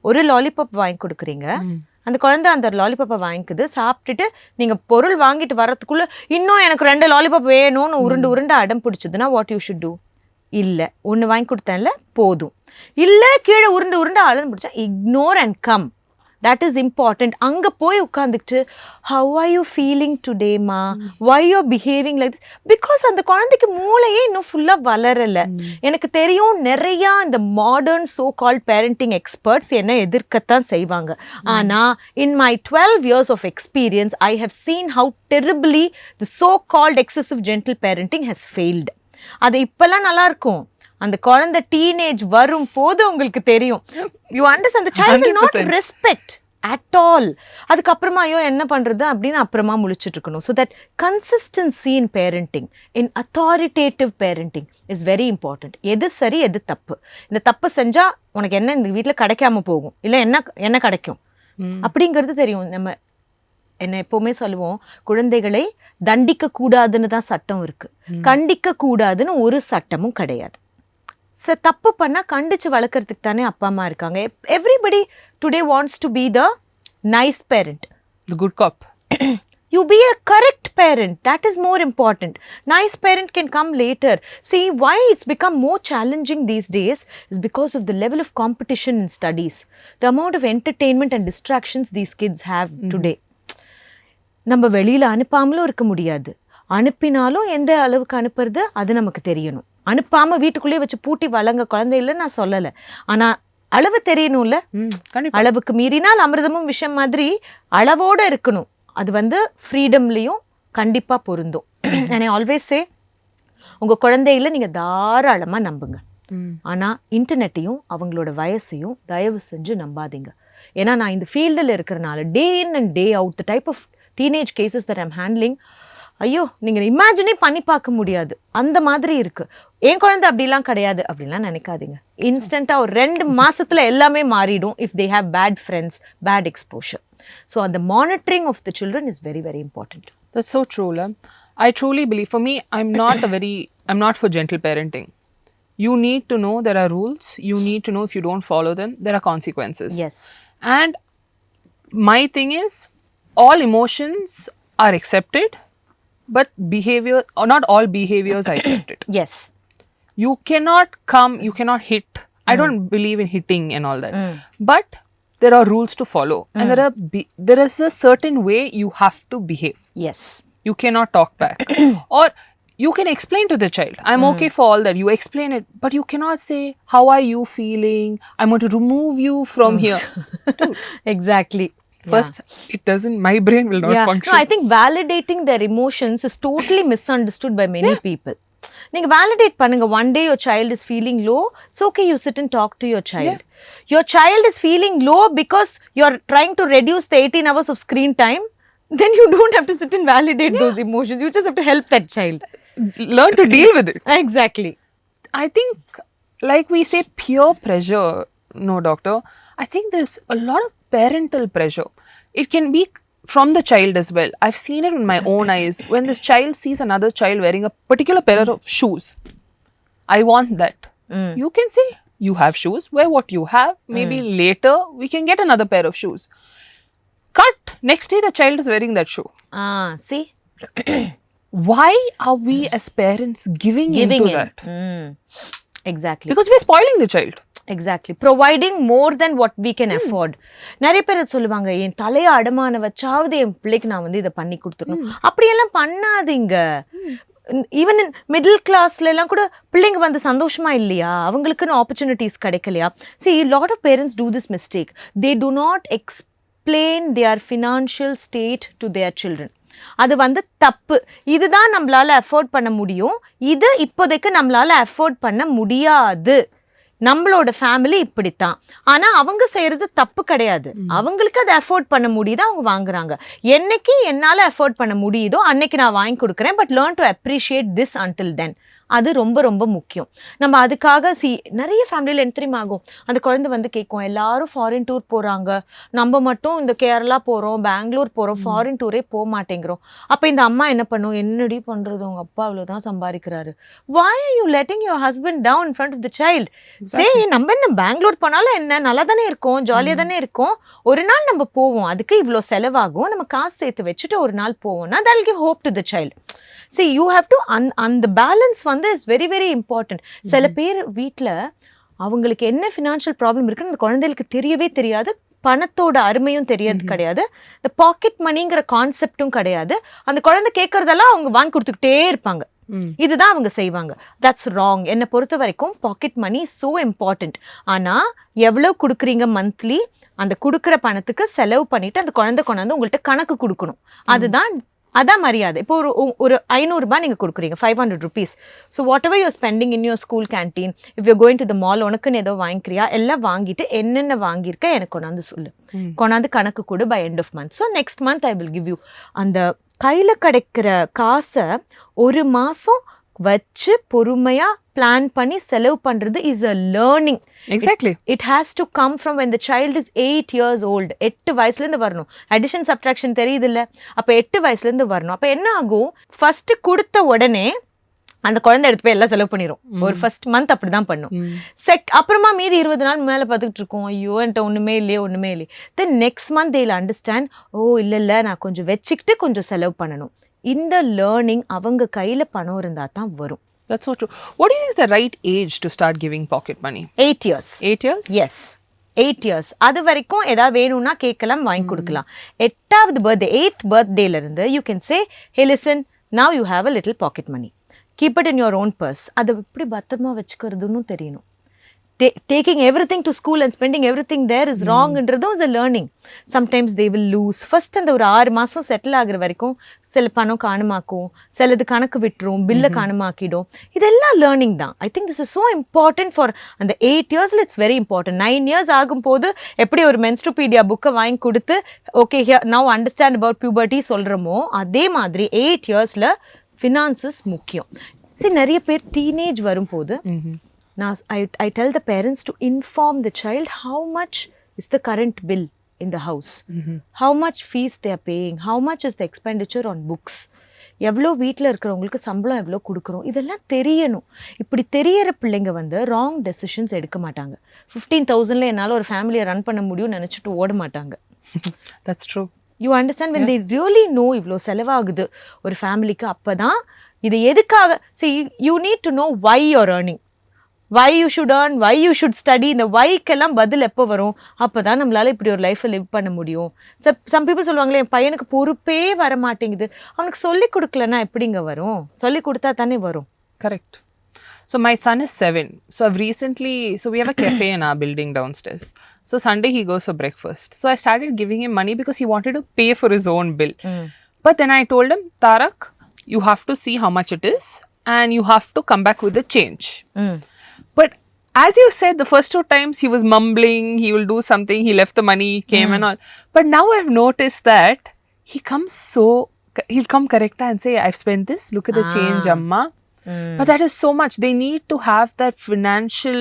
ஒரு லாலிபாப் வாங்கி கொடுக்குறீங்க, அந்த குழந்தை அந்த லாலிபாப்பை வாங்கிக்குது, சாப்பிட்டுட்டு நீங்கள் பொருள் வாங்கிட்டு வரதுக்குள்ளே இன்னும் எனக்கு 2 லாலிபாப் வேணும்னு உருண்டு அடம் பிடிச்சதுன்னா வாட் யூ ஷுட் டூ? இல்லை, ஒன்று வாங்கி கொடுத்தேன்ல போதும். இல்லை, கீழே உருண்டு அழுது பிடிச்சா ignore and come. That is important. அங்கே போய் உட்காந்துக்கிட்டு ஹவ் ஆர் யூ ஃபீலிங் டுடேமா, why you behaving like, because அந்த குழந்தைக்கு மூளையே இன்னும் ஃபுல்லாக வளரலை. எனக்கு தெரியும் நிறையா இந்த modern so called parenting experts என்ன எதிர்க்கத்தான் செய்வாங்க. ஆனால் in my 12 years of experience I have seen how terribly the so called excessive gentle parenting has failed. அது இப்பெல்லாம் நல்லா இருக்கும், அந்த குழந்தை டீனேஜ் வரும் போது உங்களுக்கு தெரியும். You understand, the child will not respect at all. அதுக்கப்புறமா ஐயோ என்ன பண்ணுறது அப்படின்னு அப்புறமா முழிச்சிட்டு இருக்கணும். So that consistency in parenting, in authoritative parenting is very important. எது சரி எது தப்பு, இந்த தப்பு செஞ்சால் உனக்கு என்ன இந்த வீட்டில் கிடைக்காம போகும், இல்லை என்ன கிடைக்கும் அப்படிங்கிறது தெரியும். நம்ம என்ன எப்பவுமே சொல்லுவோம், குழந்தைகளை தண்டிக்க கூடாதுன்னு தான் சட்டம் இருக்கு, கண்டிக்க கூடாதுன்னு ஒரு சட்டமும் கிடையாது. தப்பு பண்ணா கண்டிச்சு வளர்க்கறதுக்கு தானே அப்பா அம்மா இருக்காங்க. Everybody today wants to be the nice parent, the good cop. You be a correct parent. That is more important. Nice parent can come later. See, why it's become more challenging these days is because of the level of competition in studies. The amount of entertainment and distractions these kids have today. நம்ம வெளியில் அனுப்பாமலும் இருக்க முடியாது, அனுப்பினாலும் எந்த அளவுக்கு அனுப்புறது அது நமக்கு தெரியணும். அனுப்பாமல் வீட்டுக்குள்ளேயே வச்சு பூட்டி வளங்க குழந்தை இல்லைன்னு நான் சொல்லலை, ஆனால் அளவு தெரியணும்ல. அளவுக்கு மீறினால் அமிர்தமும் விஷம் மாதிரி அளவோடு இருக்கணும். அது ஃப்ரீடம்லேயும் கண்டிப்பாக பொருந்தும். and I always say, உங்கள் குழந்தையில நீங்கள் தாராளமாக நம்புங்க, ஆனால் இன்டர்நெட்டையும் அவங்களோட வயசையும் தயவு செஞ்சு நம்பாதீங்க. ஏன்னா நான் இந்த ஃபீல்டில் இருக்கிறனால day in and day out the type of teenage cases that I'm handling, ஐயோ நீங்கள் இமேஜினே பண்ணி பார்க்க முடியாது, அந்த மாதிரி இருக்குது. என் குழந்தை அப்படிலாம் கிடையாது அப்படின்லாம் நினைக்காதீங்க. இன்ஸ்டண்ட்டாக ஒரு 2 மாதத்தில் எல்லாமே மாறிடும் if they have bad friends, bad exposure. So the monitoring of the children is very, very important. That's so true, Lam. I truly believe, for me, I'm not for gentle parenting. You need to know there are rules. You need to know if you don't follow them, there are consequences. Yes. And my thing is, all emotions are accepted, but behavior, or not all behaviors are accepted. Yes. You cannot hit. I don't believe in hitting and all that. But there are rules to follow, and there is a certain way you have to behave. Yes. You cannot talk back. Or you can explain to the child, I'm okay for all that. You explain it, but you cannot say, how are you feeling? I'm going to remove you from here. Dude. Exactly. First, it doesn't, my brain will not function. No, I think validating their emotions is totally misunderstood by many people. நீங்கள் validate பண்ணுங்க. One day your child is feeling low, it's okay, you sit and talk to your child. Your child is feeling low because you're trying to reduce the 18 hours of screen time, then you don't have to sit and validate those emotions. You just have to help that child. Learn to deal with it. Exactly. I think, like we say, peer pressure, no doctor, I think there's a lot of parental pressure. It can be from the child as well. I've seen it in my own eyes. When this child sees another child wearing a particular pair of shoes, I want that. You can say, you have shoes, wear what you have. Maybe later we can get another pair of shoes. Cut. Next day the child is wearing that shoe. See? Why are we as parents giving into that? Exactly. Because we're spoiling the child. Exactly, providing more then what we can afford. நிறைய பேர் சொல்லுவாங்க, என் தலையை அடமான வச்சாவது என் பிள்ளைக்கு நான் இதை பண்ணி கொடுத்துடணும். அப்படியெல்லாம் பண்ணாதீங்க. ஈவன் இன் மிடில் கிளாஸ்லாம் கூட பிள்ளைங்க சந்தோஷமா இல்லையா, அவங்களுக்குன்னு ஆப்பர்ச்சுனிட்டிஸ் கிடைக்கலையா? See, lot of parents do this mistake. They do not explain their financial state to their children. அது தப்பு. இதுதான் நம்மளால அஃபோர்ட் பண்ண முடியும், இது இப்போதைக்கு நம்மளால அஃபோர்ட் பண்ண முடியாது. நம்மளோட ஃபேமிலி இப்படித்தான். ஆனா அவங்க செய்யறது தப்பு கிடையாது. அவங்களுக்கு அதை அஃபோர்ட் பண்ண முடியுது, அவங்க வாங்குறாங்க. என்னைக்கு என்னால அஃபோர்ட் பண்ண முடியுதோ அன்னைக்கு நான் வாங்கி கொடுக்குறேன். But learn to appreciate this until then. அது ரொம்ப ரொம்ப முக்கியம். நம்ம அதுக்காக நிறைய ஃபேமிலியில் என்ன தெரியுமா ஆகும், அந்த குழந்தை கேட்கும், எல்லாரும் ஃபாரின் டூர் போகிறாங்க, நம்ம மட்டும் இந்த கேரளா போகிறோம், பெங்களூர் போகிறோம், ஃபாரின் டூரே போக மாட்டேங்கிறோம். அப்போ இந்த அம்மா என்ன பண்ணும், என்னடி பண்ணுறது, உங்கள் அப்பா அவ்வளோதான் சம்பாதிக்கிறாரு. Why are you letting your husband down in front of the child? சரி நம்ம என்ன பெங்களூர் போனாலும் என்ன நல்லா தானே இருக்கும், ஜாலியா தானே இருக்கும், ஒரு நாள் நம்ம போவோம், அதுக்கு இவ்வளோ செலவாகும், நம்ம காசு சேர்த்து வச்சுட்டு ஒரு நாள் போவோம்னா that will give hope to the child. See, you have to அந்த பேலன்ஸ் வந்து இஸ் வெரி வெரி இம்பார்ட்டன்ட். சில பேர் வீட்டில் அவங்களுக்கு என்ன ஃபினான்ஷியல் ப்ராப்ளம் இருக்குன்னு அந்த குழந்தைகளுக்கு தெரியவே தெரியாது, பணத்தோட அருமையும் தெரியறது கிடையாது, இந்த பாக்கெட் மணிங்கிற கான்செப்டும் கிடையாது. அந்த குழந்தை கேட்கறதெல்லாம் அவங்க வாங்கி கொடுத்துக்கிட்டே இருப்பாங்க, இதுதான் அவங்க செய்வாங்க. That's wrong. என்னை பொறுத்த வரைக்கும் பாக்கெட் மணி சோ இம்பார்ட்டன்ட். ஆனால் எவ்வளோ கொடுக்குறீங்க மந்த்லி, அந்த கொடுக்குற பணத்துக்கு செலவு பண்ணிட்டு அந்த குழந்தை கொண்டாந்து உங்கள்கிட்ட கணக்கு கொடுக்கணும். அதான் மரியாதை. இப்போ ஒரு 500 ரூபாய் நீங்கள் கொடுக்குறீங்க, 500 rupees. So whatever you're spending in your school canteen, if you're going to the mall, உனக்குன்னு ஏதோ வாங்கிக்கிறியா, எல்லாம் வாங்கிட்டு என்னென்ன வாங்கியிருக்க எனக்கு கொண்டாந்து சொல்லு, கொண்டாந்து கணக்கு கொடு by end of month. So next month I will give you. அந்த கையில் கிடைக்கிற காசை ஒரு மாதம் வச்சு பொறுமையா பிளான் பண்ணி செலவு பண்றது is a learning. Exactly. It has to come from when the child is 8 years old. 8 வயசுல இருந்து வரணும். அடிஷன் சப்ட்ராக்ஷன் தெரியுது இல்ல, அப்ப 8 வயசுல இருந்து வரணும். அப்ப என்ன ஆகும், ஃபர்ஸ்ட் கொடுத்த உடனே அந்த குழந்தை எடுத்து போய் எல்லாம் செலவு பண்ணிரும். ஒரு ஃபர்ஸ்ட் மந்த் அப்படிதான் பண்ணும். அப்புறமா மீதி 20 நாள் மேல பார்த்துக்கிட்டு இருக்கோம், ஐயோ என்கிட்ட ஒண்ணுமே இல்லையே. Then next month they'll understand, ஓ இல்ல நான் கொஞ்சம் வச்சுக்கிட்டு கொஞ்சம் செலவு பண்ணணும். இந்த லேர்னிங் அவங்க கையில பணம் இருந்தா தான் வரும். That's so true. What do you think is the right age to start giving pocket money? 8 years. 8 years? Yes. 8 years. அது வரைக்கும் ஏதாவது வேணும்னா கேட்கலாம், வாங்கி கொடுக்கலாம். 8th birthday, 8th birthday-ல இருந்து you can say, hey listen, now you have a little pocket money. Keep it in your own purse. அதை எப்படி பத்திரமா வச்சுக்கிறதுன்னு தெரியணும். Taking everything to school and spending everything there is wrong என்றதும் is a learning. Sometimes they will lose. First அந்த ஒரு 6 மாசம் settle ஆகுற வரைக்கும் சில பணம் காணமாக்கும், சிலது கணக்கு விட்டுரும், பில்லை காணமாக்கிடும். இதெல்லாம் லேர்னிங் தான். I think this is so important for அந்த 8 yearsல இட்ஸ் வெரி இம்பார்ட்டன்ட். 9 years ஆகும் போது எப்படி ஒரு மென்ஸ்ட்ரோபீடியா புக்கை வாங்கி கொடுத்து okay now understand about puberty சொல்கிறோமோ, அதே மாதிரி 8 yearsல ஃபினான்சஸ் முக்கியம். சரி, நிறைய பேர் டீனேஜ் வரும்போது now I tell the parents to inform the child how much is the current bill in the house, how much fees they are paying, how much is the expenditure on books, எவ்வளோ வீட்டில் இருக்கிறவங்களுக்கு சம்பளம் எவ்வளோ கொடுக்குறோம், இதெல்லாம் தெரியணும். இப்படி தெரியற பிள்ளைங்க வந்து ராங் டெசிஷன்ஸ் எடுக்க மாட்டாங்க. 15,000ல என்னால் ஒரு ஃபேமிலியை ரன் பண்ண முடியும்னு நினச்சிட்டு ஓட மாட்டாங்க. That's true. You understand when they really know இவ்வளோ செலவாகுது ஒரு ஃபேமிலிக்கு, அப்போ தான் இது எதுக்காக. See, you need to know why you're earning, why you should earn, why you should study. இந்த வைக்கெல்லாம் பதில் எப்போ வரும், அப்போ தான் நம்மளால் இப்படி ஒரு லைஃப்பை லிவ் பண்ண முடியும். சம் பீப்புள் சொல்லுவாங்களே, என் பையனுக்கு பொறுப்பே வர மாட்டேங்குது, அவனுக்கு சொல்லி கொடுக்கலன்னா எப்படிங்க வரும், சொல்லி கொடுத்தா தானே வரும். Correct. So my son is 7. So I've recently, so we have a cafe in our building downstairs. So Sunday he goes for breakfast. So I started giving him money because he wanted to pay for his own bill. But then I told him, Tarak, you have to see how much it is and you have to come back with the change. But as you said, the first 2 times he was mumbling, he will do something, he left the money, came and all. But now I've noticed that he'll come correct and say, I've spent this, look at the change, Amma. But that is so much. They need to have that financial,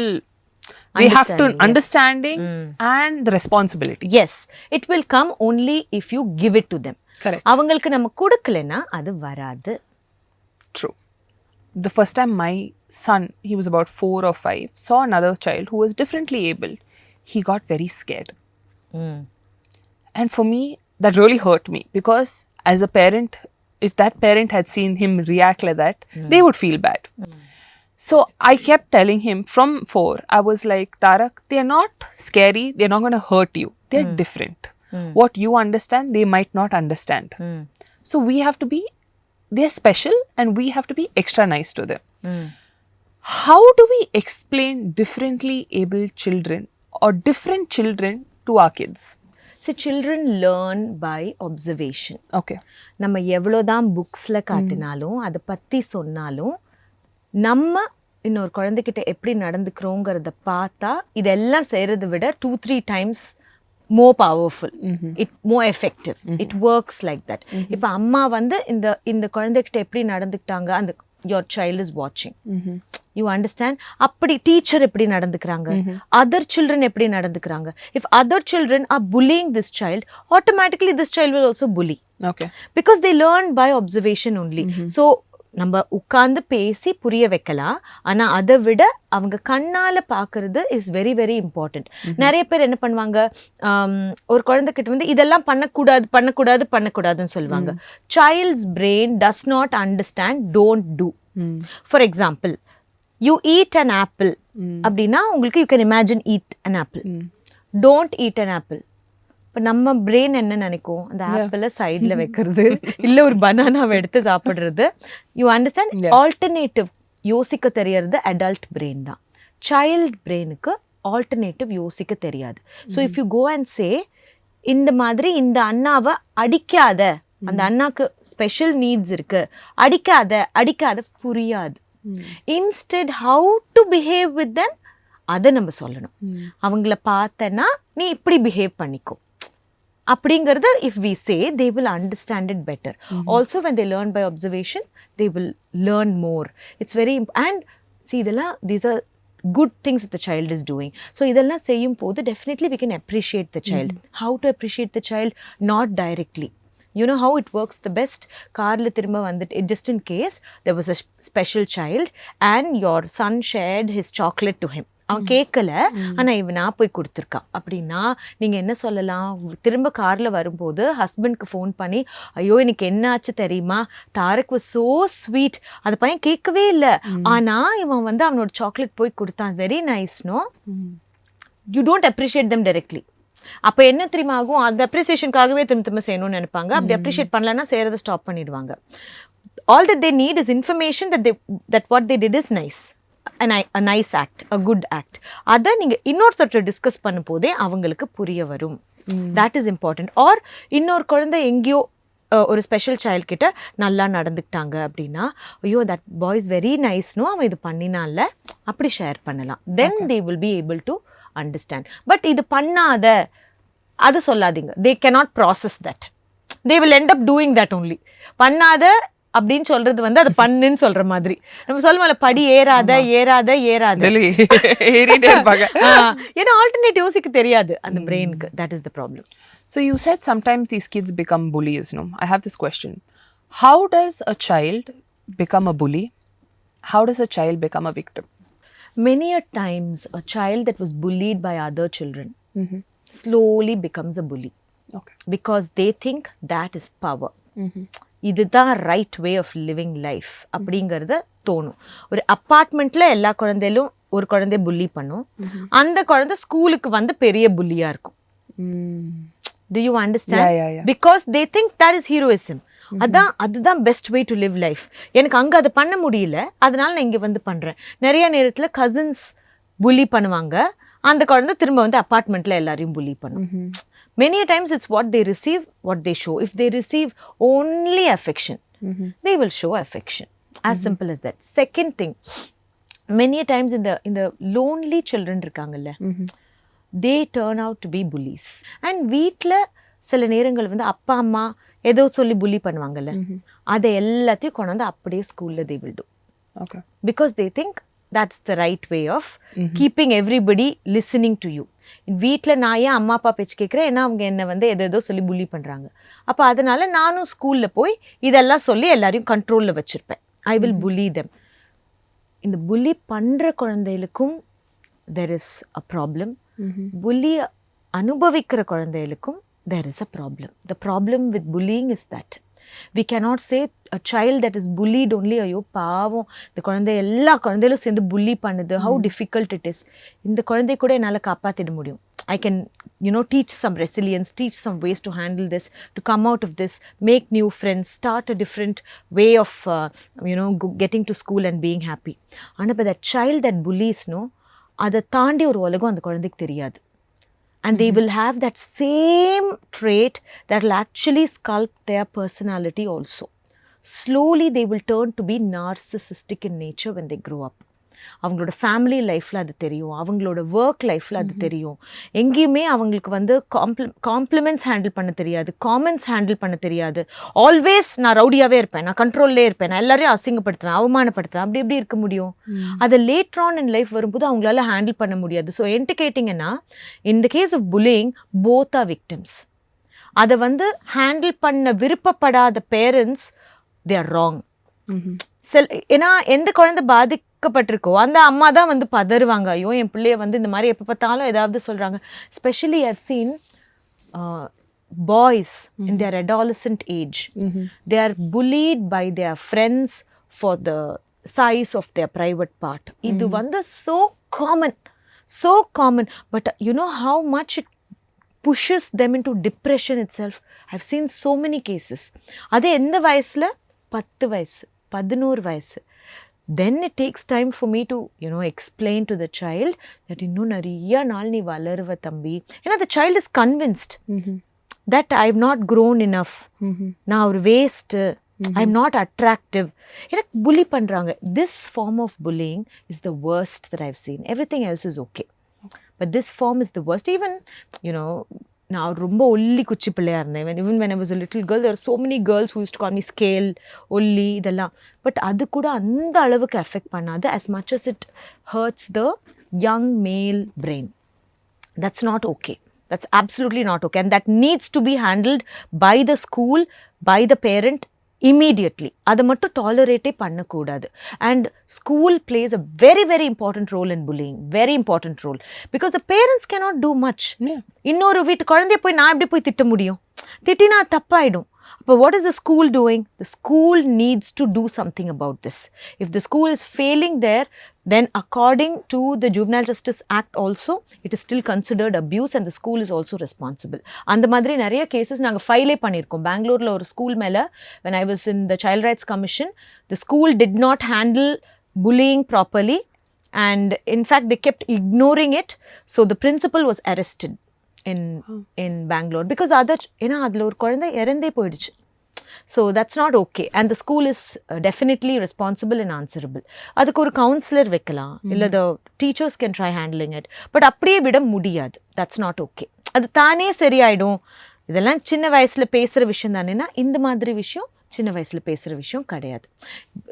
they have to understanding and the responsibility. Yes, it will come only if you give it to them. Correct. அவங்களுக்கு நம்ம கொடுக்கலனா அது வராது. True. The first time my son, he was about 4 or 5, saw another child who was differently abled, he got very scared. And for me, that really hurt me, because as a parent, if that parent had seen him react like that, they would feel bad. So I kept telling him from 4, I was like, Tarak, they're not scary, they're not going to hurt you, they're different. What you understand, they might not understand. So we have to be, they're special and we have to be extra nice to them. How do we explain differently abled children or different children to our kids? So children learn by observation. Okay. நம்ம எவ்வளோதான் புக்ஸில் காட்டினாலும் அதை பற்றி சொன்னாலும் நம்ம இன்னொரு குழந்தைகிட்ட எப்படி நடந்துக்கிறோங்கிறத பார்த்தா இதெல்லாம் செய்கிறத விட 2-3 times more powerful, it more effective, it works like that. இப்போ அம்மா வந்து இந்த குழந்தைகிட்ட எப்படி நடந்துக்கிட்டாங்க, அந்த your child is watching. You understand? அப்படி டீச்சர் எப்படி நடந்துக்கிறாங்க, அதர் சில்ட்ரன் எப்படி நடந்துக்கிறாங்க. If other children are bullying this child, automatically this child will also bully. Okay. Because they learn by observation only. So நம்ம உட்கார்ந்து பேசி புரிய வைக்கலாம். ஆனா அதை விட அவங்க கண்ணால பாக்குறது இஸ் வெரி வெரி இம்பார்ட்டன்ட். நிறைய பேர் என்ன பண்ணுவாங்க, ஒரு குழந்தைகிட்ட வந்து இதெல்லாம் பண்ணக்கூடாதுன்னு சொல்லுவாங்க. Child's brain does not understand don't do. For example, you eat an apple அப்படின்னா உங்களுக்கு you can imagine eat an apple. Don't eat an apple. இப்போ நம்ம பிரெயின் என்ன நினைக்கும், அந்த ஆப்பிளை சைடில் வைக்கிறது, இல்லை ஒரு பனானாவை எடுத்து சாப்பிட்றது. You understand? ஆல்டர்னேட்டிவ் யோசிக்க தெரியறது அடல்ட் பிரெயின் தான். சைல்ட் பிரெயினுக்கு ஆல்டர்னேட்டிவ் யோசிக்க தெரியாது. So if you go and say, இந்த மாதிரி இந்த அண்ணாவை அடிக்காத, அந்த அண்ணாக்கு ஸ்பெஷல் நீட்ஸ் இருக்கு, அடிக்காத புரியாது. Instead how to behave with them, அதை நம்ம சொல்லணும். அவங்கள பார்த்தனா நீ இப்படி பிஹேவ் பண்ணிக்கோ அப்படிங்கிறது if we say, they will understand it better. Also when they learn by observation, they will learn more. It's very and see, இதெல்லாம் these are good things that the child is doing. So இதெல்லாம் செய்யும் போது definitely we can appreciate the child. How to appreciate the child? Not directly. You know how it works the best? Karla திரும்ப வந்துட்டு, just in case there was a special child and your son shared his chocolate to him. அவன் கேட்கல, ஆனா இவனா போய் கொடுத்துருக்கான் அப்படின்னா நீங்க என்ன சொல்லலாம்? திரும்ப கார்ல வரும்போது ஹஸ்பண்ட்க்கு ஃபோன் பண்ணி, ஐயோ எனக்கு என்ன ஆச்சு தெரியுமா, தாரக் வாஸ் சோ ஸ்வீட், அந்த பையன் கேட்கவே இல்லை, ஆனா இவன் வந்து அவனோட சாக்லேட் போய் கொடுத்தான், very nice. No, you don't appreciate them directly. அப்போ என்ன தெரியுமா ஆகும், அந்த அப்ரிசியேஷனுக்காகவே திரும்ப செய்யணும்னு நினைப்பாங்க. அப்படி அப்ரிஷியேட் பண்ணலன்னா செய்யறதை ஸ்டாப் பண்ணிடுவாங்க. All that they need is information that what they did is nice. a nice act, a good act. அதை நீங்கள் இன்னொருத்தர் டிஸ்கஸ் பண்ணும் போதே அவங்களுக்கு புரிய வரும். That is important. ஆர் இன்னொரு குழந்தை எங்கேயோ ஒரு ஸ்பெஷல் சைல்ட் கிட்ட நல்லா நடந்துக்கிட்டாங்க அப்படின்னா, ஐயோ தட் பாய் இஸ் வெரி நைஸ்னோ, அவன் இது பண்ணினால அப்படி ஷேர் பண்ணலாம். Then they will be able to understand. But இது பண்ணாத, அது சொல்லாதீங்க. தே cannot process that. they will end up doing that only. பண்ணாத அப்படின்னு சொல்றது வந்து அதை பண்ணுன்னு சொல்ற மாதிரி. நம்ம சொல்லுவோம்ல, படி ஏறாத. ஏன்னா ஆல்டர்னேட் யோசிக்க தெரியாது அந்த பிரெயினுக்கு. That is the problem. So you said sometimes these kids become bullies, no? I have this question. How does a child become a bully? How does a child become a victim? Many a times a child that was bullied by other children slowly becomes a bully. Okay. Because they think that is power. இதுதான் right way of living life அப்படிங்கிறத தோணும். ஒரு அப்பார்ட்மெண்ட்ல எல்லா குழந்தையிலும் ஒரு குழந்தை புள்ளி பண்ணும், அந்த குழந்தை ஸ்கூலுக்கு வந்து பெரிய புள்ளியா இருக்கும். Do you understand? Yeah. Because they think that is heroism. அதுதான் best way to live life. எனக்கு அங்கே அதை பண்ண முடியல, அதனால நான் இங்கே வந்து பண்ணுறேன். நிறைய நேரத்தில் கசின்ஸ் புள்ளி பண்ணுவாங்க, அந்த குழந்தை திரும்ப வந்து அப்பார்ட்மெண்ட்டில் எல்லாரையும் புள்ளி பண்ணும். Many a times it's what they receive, what they show. If they receive only affection, they will show affection. As simple as that. Second thing, many a times in the lonely children irukangalla, they turn out to be bullies. And வீட்டில் சில நேரங்கள் வந்து அப்பா அம்மா ஏதோ சொல்லி புள்ளி பண்ணுவாங்கல்ல, அதை எல்லாத்தையும் கொண்டு வந்து அப்படியே ஸ்கூலில் they will do. Okay. Because they think that's the right way of keeping everybody listening to you. வீட்டில் நான் ஏன் அம்மா அப்பா பேச்சு கேட்குறேன், ஏன்னா அவங்க என்னை வந்து ஏதோ சொல்லி புள்ளி பண்ணுறாங்க. அப்போ அதனால நானும் ஸ்கூலில் போய் இதெல்லாம் சொல்லி எல்லாரையும் கண்ட்ரோலில் வச்சுருப்பேன். ஐ வில் புள்ளி தெம். இந்த புள்ளி பண்ணுற குழந்தைகளுக்கும் there is a problem. புள்ளி அனுபவிக்கிற குழந்தைகளுக்கும் there is a problem. The problem with bullying is that we cannot say a child that is bullied only, ஐயோ பாவம் இந்த குழந்தை எல்லா குழந்தைகளும் சேர்ந்து புள்ளி பண்ணுது, how difficult it is. இந்த குழந்தை கூட என்னால் காப்பாற்றிட முடியும். I can teach some resilience, teach some ways to handle this, to come out of this, make new friends, start a different way of getting to school and being happy. ஆனால் that child that bullies, அதை தாண்டி ஒரு உலகம் அந்த குழந்தைக்கு தெரியாது. And they will have that same trait that will actually sculpt their personality also. Slowly they will turn to be narcissistic in nature when they grow up. அவங்களோட family லைஃப்பில் அது தெரியும், அவங்களோட ஒர்க் லைஃப்பில் அது தெரியும். எங்கேயுமே அவங்களுக்கு வந்து காம்ப்ளிமெண்ட்ஸ் ஹேண்டில் பண்ண தெரியாது, காமெண்ட்ஸ் ஹேண்டில் பண்ண தெரியாது. ஆல்வேஸ் நான் ரவுடியாகவே இருப்பேன், நான் கண்ட்ரோல்லே இருப்பேன், நான் எல்லாரையும் அசிங்கப்படுத்துவேன், அவமானப்படுத்துவேன். அப்படி எப்படி இருக்க முடியும்? அதை லேட்டர் ஆன் இன் லைஃப் வரும்போது அவங்களால ஹேண்டில் பண்ண முடியாது. ஸோ என்கிட்ட கேட்டிங்கன்னா, in the case of bullying both are victims. அதை வந்து ஹேண்டில் பண்ண விருப்பப்படாத பேரண்ட்ஸ், they are wrong. ஏன்னா எந்த குழந்தை பாதிக்கப்பட்டிருக்கோ அந்த அம்மா தான் வந்து பதறுவாங்க, ஐயோ என் பிள்ளைய வந்து இந்த மாதிரி எப்போ பார்த்தாலும் ஏதாவது சொல்கிறாங்க. Specially I've seen boys in their adolescent age, they are bullied by their friends for the size of their private part. Idu vandu so common, but you know how much it pushes them into depression itself. I've seen so many cases. Adu endha vayasla 10 vayasu 11 vayasu, then it takes time for me to explain to the child that innu nariya naal nee valaruva thambi. The child is convinced that I've not grown enough. Now waste, I'm not attractive. Bully பண்றாங்க. This form of bullying is the worst that I've seen. Everything else is okay, but this form is the worst. Even நான் ரொம்ப ஒல்லி குச்சி பிள்ளையா இருந்தேன். Even when I was a little girl, there were so many girls who used to call me scale, ஒல்லி இதெல்லாம். But அது கூட அந்த அளவுக்கு அஃபெக்ட் பண்ணாது as much as it hurts the young male brain. That's not okay. That's absolutely not okay, and that needs to be handled by the school, by the parent immediately. Adha mattu tolerate panna koodadu. And school plays a very very important role in bullying, very important role, because the parents cannot do much. Innoru veetu kolandaiya poi na eppadi poi thitta mudiyum? Thittina thappaidum. But what is the school doing? The school needs to do something about this. If the school is failing there, then according to the Juvenile Justice Act also, it is still considered abuse and the school is also responsible. அந்த மாதிரி நிறைய cases நாங்கள் ஃபைலே பண்ணியிருக்கோம். பெங்களூரில் ஒரு school மேலே, when I was in the Child Rights Commission, the school did not handle bullying properly, and in fact they kept ignoring it, so the principal was arrested in Bangalore because ஏன்னா அதில் ஒரு குழந்தை இறந்தே போயிடுச்சு. So that's not okay, and the school is definitely responsible and answerable. அதுக்கு ஒரு councillor வைக்கலாம், இல்லை the teachers can try handling it, but அப்படியே விட முடியாது. That's not okay. அது தானே சரியாயிடும். இதெல்லாம் சின்ன வயசில் பேசுகிற விஷயம் தானேன்னா இந்த மாதிரி விஷயம் சின்ன வயசில் பேசுகிற விஷயம் கிடையாது.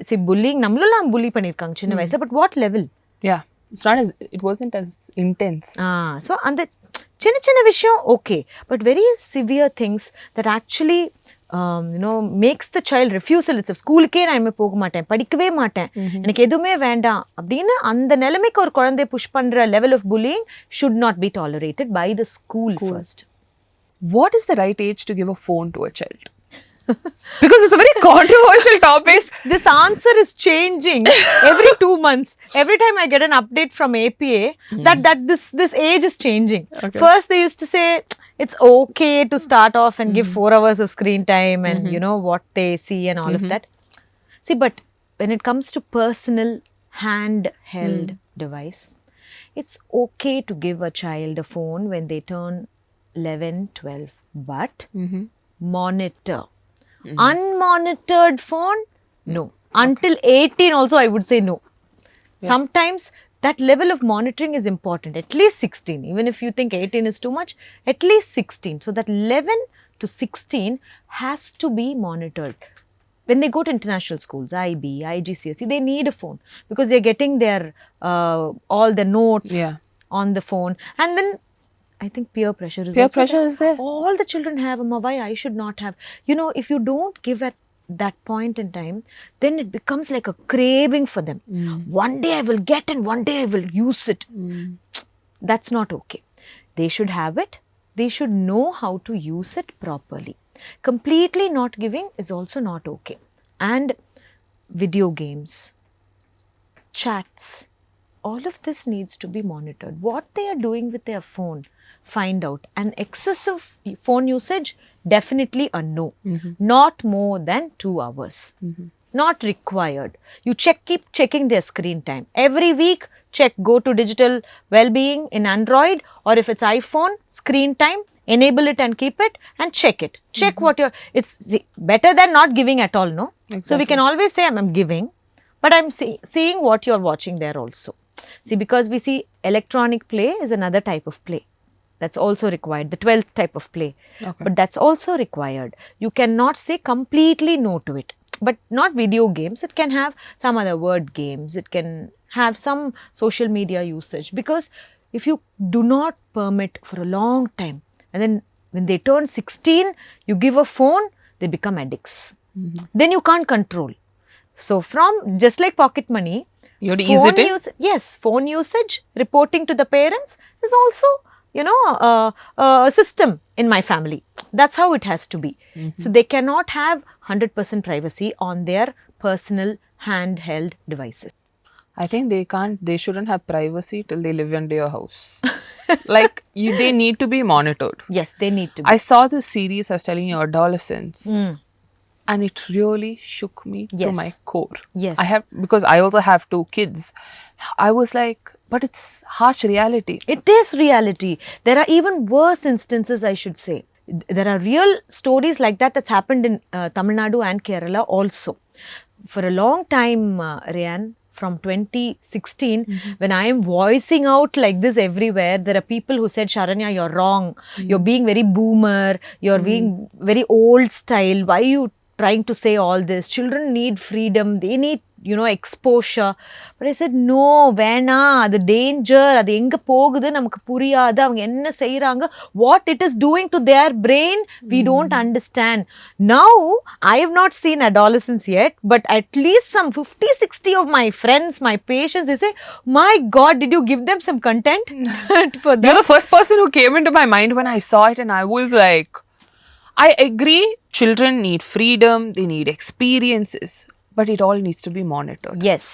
See, bullying நம்மளெல்லாம் புள்ளி பண்ணியிருக்காங்க சின்ன வயசில், but what level? It wasn't as intense. So அந்த சின்ன சின்ன விஷயம் okay, but very severe things that actually makes the child refusal. It's ஸ்கூலுக்கே நான் இனிமேல் போக மாட்டேன், படிக்கவே மாட்டேன், எனக்கு எதுவுமே வேண்டாம் அப்படின்னு அந்த நிலைமைக்கு ஒரு குழந்தைய புஷ் பண்ற level of bullying should not be tolerated by the school first. What is the right age to give a phone to a child? Because it's a very controversial topic. This answer is changing every 2 months. Every time I get an update from APA, that this age is changing. Okay. First they used to say it's okay to start off and give 4 hours of screen time and what they see and all of that. See, but when it comes to personal handheld device, it's okay to give a child a phone when they turn 11, 12, but monitor. Unmonitored phone, no. Until 18 also I would say no. Sometimes that level of monitoring is important, at least 16. Even if you think 18 is too much, at least 16. So that 11 to 16 has to be monitored. When they go to international schools, IB, IGCSE, they need a phone because they're getting their all the notes on the phone. And then I think peer pressure is there. All the children have them. Why I should not have? If you don't give at that point in time, then it becomes like a craving for them. One day I will get and one day I will use it. That's not okay. They should have it. They should know how to use it properly. Completely not giving is also not okay. And video games, chats, all of this needs to be monitored. What they are doing with their phone, find out. And excessive phone usage, definitely a no. Not more than 2 hours. Not required. You keep checking their screen time. Every week, check, go to digital wellbeing in Android, or if it's iPhone, screen time, enable it and keep it and check it. Check what it's better than not giving at all, no? Exactly. So we can always say I'm giving, but I'm seeing what you're watching there also. See, because we see electronic play is another type of play. That's also required, the 12th type of play. Okay. But that's also required. You cannot say completely no to it. But not video games. It can have some other word games. It can have some social media usage. Because if you do not permit for a long time, and then when they turn 16, you give a phone, they become addicts. Then you can't control. So from just like pocket money, you have to ease it in. Yes, phone usage, reporting to the parents is also, a system in my family. That's how it has to be. So they cannot have 100% privacy on their personal handheld devices. I think they shouldn't have privacy till they live under your house. Like, they need to be monitored. Yes, they need to be. I saw this series, I was telling you, Adolescence. And it really shook me to my core. Yes. Because I also have 2 kids. I was like, but it's harsh reality. It is reality. There are even worse instances, I should say. There are real stories like that's happened in Tamil Nadu and Kerala also. For a long time, Rayane, from 2016, when I am voicing out like this everywhere, there are people who said, Saranya, you're wrong. You're being very boomer. You're being very old style. Why are you trying to say all this? Children need freedom. They need, exposure. But I said, no, வேணா, the danger, அது எங்க போகுது நமக்கு புரியாது, அவங்க என்ன செய்றாங்க, what it is doing to their brain, we don't understand. Now, I have not seen adolescents yet, but at least some 50-60 of my friends, my patients, they say, my God, did you give them some content for them? You're the first person who came into my mind when I saw it, and I was like, I agree, children need freedom, they need experiences. But it all needs to be monitored. Yes,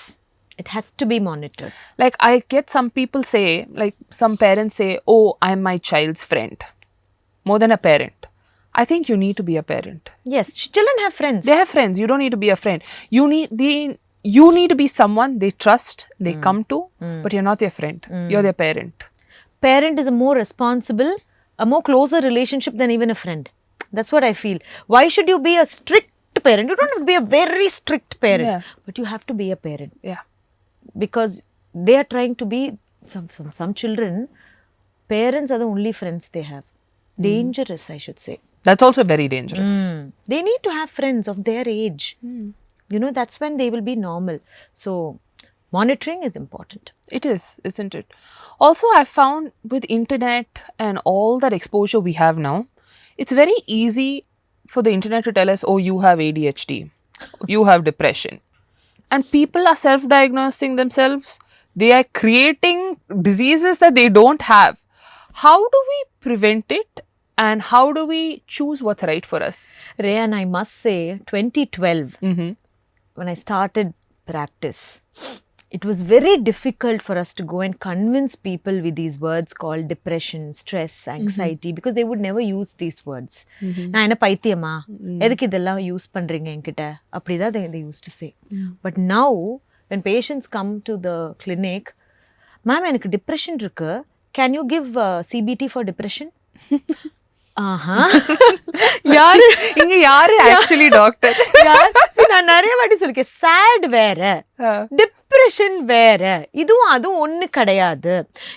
it has to be monitored. Like, I get some people say, like some parents say, oh, I'm my child's friend. More than a parent. I think you need to be a parent. Yes, children have friends. They have friends. You don't need to be a friend. You need to be someone they trust, they come to, but you're not their friend. You're their parent. Parent is a more responsible, a more closer relationship than even a friend. That's what I feel. Why should you be a strict parent? You don't have to be a very strict parent, but you have to be a parent. Yeah. Because they are trying to be, some children, parents are the only friends they have. Dangerous, I should say. That's also very dangerous. They need to have friends of their age. That's when they will be normal. So, monitoring is important. It is, isn't it? Also, I found with internet and all that exposure we have now, it's very easy for the internet to tell us, oh, you have ADHD, you have depression. And people are self-diagnosing themselves. They are creating diseases that they don't have. How do we prevent it? And how do we choose what's right for us? Rayane, I must say, 2012, when I started practice, it was very difficult for us to go and convince people with these words called depression, stress, anxiety, because they would never use these words. நான் என்ன பைத்தியமா, எதுக்கு இதெல்லாம் use பண்றீங்க என்கிட்ட, அப்படிதான் they used to say. But now, when patients come to the clinic, ma'am, எனக்கு depression இருக்கு, can you give CBT for depression? யாரு இங்க யாரு ஆக்சுவலி டாக்டர்? நான் நிறைய வாட்டி சொல்லிருக்கேன், sad வேற, டிப்ரெஷன் வேற, இதுவும் அதுவும் ஒண்ணு கிடையாது.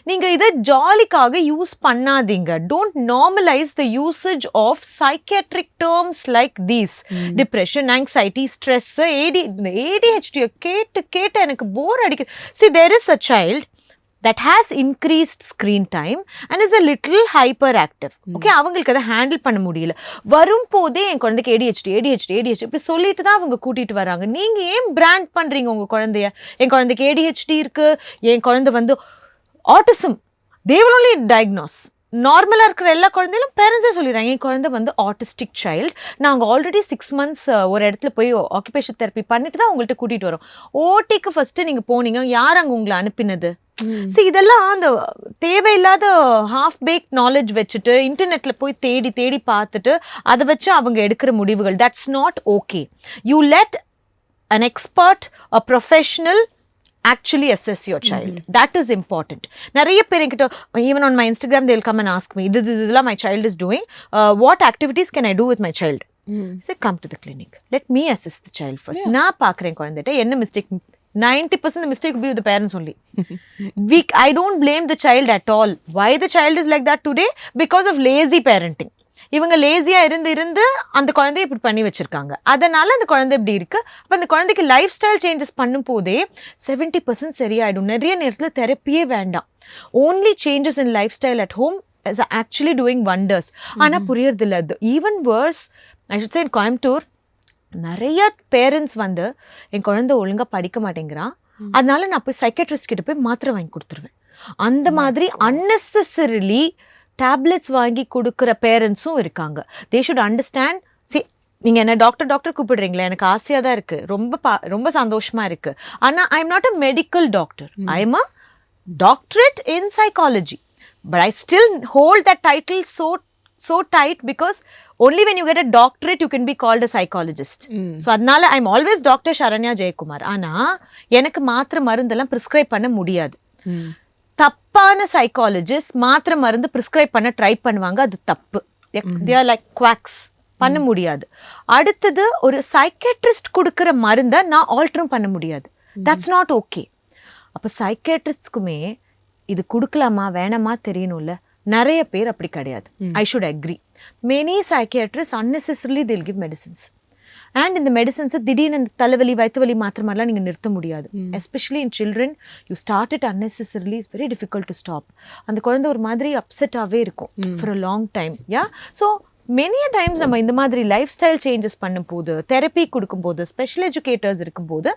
நீங்க இதை ஜாலிக்காக யூஸ் பண்ணாதீங்க. Don't normalise the usage of psychiatric terms like these. Depression, anxiety, stress, ADHD கேட்டு எனக்கு போர் அடிக்குது. See, there is a child that has increased screen time and is a little hyperactive. Okay, அவங்களுக்கு அதை ஹேண்டில் பண்ண முடியல. வரும் போதே என் குழந்தைக்கு ADHD இப்படி சொல்லிட்டு தான் அவங்க கூட்டிட்டு வராங்க. நீங்க ஏன் பிராண்ட் பண்றீங்க உங்க குழந்தைய? என் குழந்தைக்கு ADHD இருக்கு, என் குழந்தை வந்து autism. They will only diagnose. நார்மலாக இருக்கிற எல்லா குழந்தைகளும் பேரண்ட்ஸே சொல்லிடுறாங்க, என் குழந்தை வந்து ஆட்டிஸ்டிக் சைல்டு. நாங்கள் ஆல்ரெடி 6 months ஒரு இடத்துல போய் ஆக்குபேஷன் தெரப்பி பண்ணிட்டு தான் உங்கள்கிட்ட கூட்டிகிட்டு வரோம். ஓடிக்கு ஃபஸ்ட்டு நீங்கள் போனீங்க, யார் அங்கே உங்களை அனுப்பினது? இதெல்லாம் அந்த தேவையில்லாத ஹாஃப் பேக் நாலேஜ் வச்சுட்டு இன்டர்நெட்டில் போய் தேடி பார்த்துட்டு அதை வச்சு அவங்க எடுக்கிற முடிவுகள், that's not okay. You let an expert, a professional actually assess your child. That is important. நிறைய பேர் என்கிட்ட, even on my Instagram, they'll come and ask me, இதெல்லாம் my child is doing, what activities can I do with my child? Say, come to the clinic, let me assess the child first. நான் பார்க்குறேன் குழந்தைகிட்ட என்ன mistake. 90% the mistake will be with the parents only. I don't blame the child at all. Why the child is like that today? Because of lazy parenting. இவங்க லேசியா இருந்து அந்த குழந்தைய இப்படி பண்ணி வச்சிருக்காங்க. அதனால அந்த குழந்தை இப்படி இருக்கு. அப்ப அந்த குழந்தைக்கு லைஃப் ஸ்டைல் சேஞ்சஸ் பண்ணும் போதே 70% சரியாயிடும். நிறைய நேரத்தில் தெரப்பியே வேண்டாம். Only changes in lifestyle at home is actually doing wonders. ஆனா புரியறது இல்லை. Even worse, I should say in Coimbatore, நிறைய பேரண்ட்ஸ் வந்து என் குழந்தை ஒழுங்கா படிக்க மாட்டேங்கிறான், அதனால நான் போய் சைக்காட்ரிஸ்ட் கிட்ட போய் மாத்திரை வாங்கி கொடுத்துருவேன். அந்த மாதிரி unnecessarily டேப்லெட்ஸ் வாங்கி கொடுக்குற பேரண்ட்ஸும் இருக்காங்க. They should understand. நீங்க என்ன டாக்டர் கூப்பிடுறீங்களா, எனக்கு ஆசையா தான் இருக்கு, ரொம்ப சந்தோஷமா இருக்கு. ஆனா ஐ am not a medical doctor, I am a doctorate in psychology, but I still hold that title so tight because only when you get a doctorate you can be called a psychologist. So adnala I'm always Dr. Saranya Jaikumar. ஆனா எனக்கு மாத்திரை மருந்தெல்லாம் prescribe பண்ண முடியாது. தப்பான psychologist மாத்திரை மருந்து prescribe பண்ண ட்ரை பண்ணுவாங்க, அது தப்பு. they are like quacks, பண்ண முடியாது. அடுத்தது ஒரு சைக்காட்ரிஸ்ட் கொடுக்குற மருந்தை நான் ஆல்டரும் பண்ண முடியாது. that's not okay. அப்போ சைக்காட்ரிஸ்ட்க்குமே இது கொடுக்கலாமா வேணாமா தெரியணும்ல. நிறைய பேர் அப்படி கிடையாது. I should agree. Many psychiatrist unnecessarily they'll give medicines. And இந்த மெடிசன்ஸை திடீர்னு இந்த தலைவலி வயிற்று வலி மாத்திரை மாதிரிலாம் நீங்கள் நிறுத்த முடியாது. Especially in children you start it unnecessarily, it's very difficult to stop. அந்த குழந்தை ஒரு மாதிரி அப்செட்டாகவே இருக்கும் for a long time. Yeah, so many times நம்ம இந்த மாதிரி லைஃப் ஸ்டைல் சேஞ்சஸ் பண்ணும்போது, தெரப்பி கொடுக்கும்போது, ஸ்பெஷல் எஜுகேட்டர்ஸ் இருக்கும்போது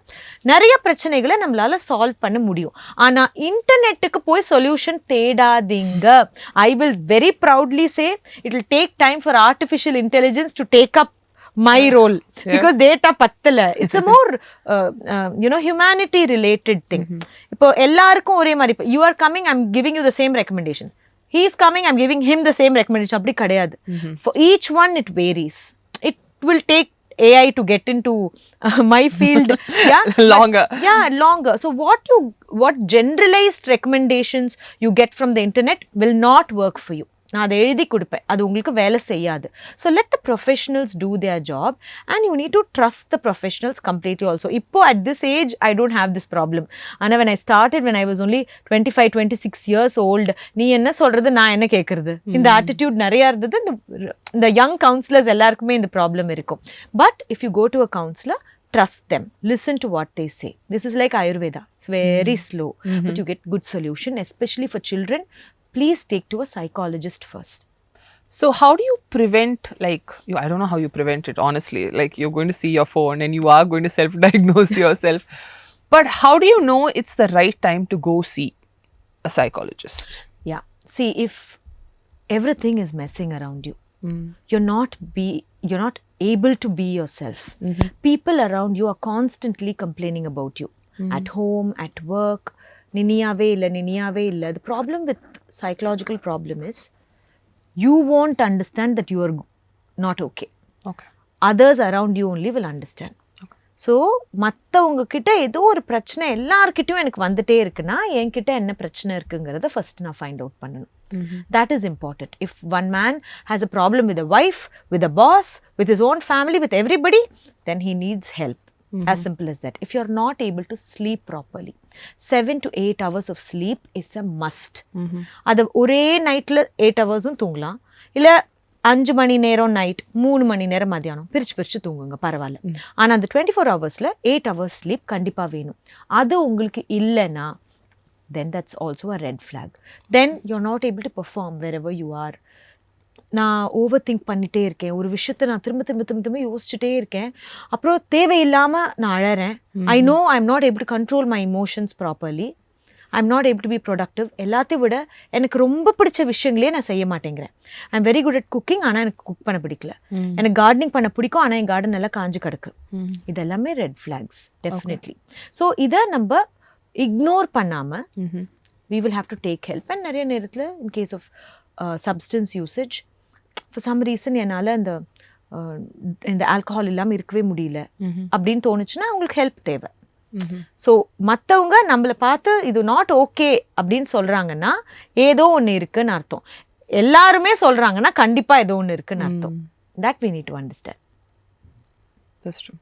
நிறைய பிரச்சனைகளை நம்மளால சால்வ் பண்ண முடியும். ஆனால் இன்டர்நெட்டுக்கு போய் சொல்யூஷன் தேடாதீங்க. I will very proudly say it will take time for artificial intelligence to take up my role, because data pattala, it's a more humanity related thing. Ipo ellarkum ore mari, you are coming, I'm giving you the same recommendation, he is coming, I'm giving him the same recommendation, appdi kadayadu. For each one it varies. It will take AI to get into my field longer. So what generalized recommendations you get from the internet will not work for you. நான் அதை எழுதி கொடுப்பேன், அது உங்களுக்கு வேலை செய்யாது. So let the professionals do their job and you need to trust the professionals completely also. இப்போ at this age I don't have this problem. ஆனால் when I started, when I was only 25-26 years old, நீ என்ன சொல்கிறது நான் என்ன கேட்குறது, இந்த attitude நிறையா இருந்தது. இந்த யங் கவுன்சிலர்ஸ் எல்லாருக்குமே இந்த ப்ராப்ளம் இருக்கும். But if you go to a counsellor, trust them, listen to what they say. This is like Ayurveda, it's very slow, but you get good solution. Especially for children, please take to a psychologist first. So how do you prevent, I don't know how you prevent it, honestly. Like, you're going to see your phone and you are going to self-diagnose yourself. But how do you know it's the right time to go see a psychologist? Yeah. See, if everything is messing around you, you're not able to be yourself. People around you are constantly complaining about you. At home, at work, நினியாவே இல்லை. The problem with psychological problem is you won't understand that you are not okay. Others around you only will understand. So மற்றவங்க கிட்ட ஏதோ ஒரு பிரச்சனை எல்லார்கிட்டையும் எனக்கு வந்துட்டே இருக்குன்னா என்கிட்ட என்ன பிரச்சனை இருக்குங்கிறத ஃபர்ஸ்ட் நான் ஃபைண்ட் அவுட் பண்ணணும். That is important. If one man has a problem with a wife, with a boss, with his own family, with everybody, then he needs help. As simple as that. If you're not able to sleep properly, 7 to 8 hours of sleep is a must. அது ஒரே நைட்டில் 8 ஹவர்ஸும் தூங்கலாம், இல்லை 5 மணி நேரம் night, 3 மணி நேரம் மத்தியானம் பிரித்து தூங்குங்க, பரவாயில்ல. ஆனால் அந்த 24 ஹவர்ஸில் 8 ஹவர்ஸ் ஸ்லீப் கண்டிப்பாக வேணும். அது உங்களுக்கு இல்லைன்னா then that's also a red flag. Then you're not able to perform wherever you are. நான் ஓவர் திங்க் பண்ணிகிட்டே இருக்கேன், ஒரு விஷயத்த நான் திரும்ப யோசிச்சுட்டே இருக்கேன், அப்புறம் தேவையில்லாமல் நான் அழறேன். I know I am not able to control my emotions properly, I am not able to be productive. எல்லாத்தையும் விட எனக்கு ரொம்ப பிடிச்ச விஷயங்களே நான் செய்ய மாட்டேங்கிறேன். I am very good at cooking, ஆனால் எனக்கு குக் பண்ண பிடிக்கல. எனக்கு கார்டனிங் பண்ண பிடிக்கும், ஆனால் என் கார்டன் நல்லா காஞ்சு கிடக்கு. இதெல்லாமே ரெட் ஃப்ளாக்ஸ் டெஃபினெட்லி. ஸோ இதை நம்ம இக்னோர் பண்ணாமல் we will have to take help. And நிறைய நேரத்தில் in case of substance usage, for some reason என்னால் இந்த ஆல்கஹால் இல்லாமல் இருக்கவே முடியல அப்படின்னு தோணுச்சுன்னா அவங்களுக்கு ஹெல்ப் தேவை. ஸோ மற்றவங்க நம்மளை பார்த்து இது நாட் ஓகே அப்படின்னு சொல்கிறாங்கன்னா ஏதோ ஒன்று இருக்குன்னு அர்த்தம். எல்லாருமே சொல்கிறாங்கன்னா கண்டிப்பாக ஏதோ ஒன்று இருக்குன்னு அர்த்தம். That we need to understand. That's true.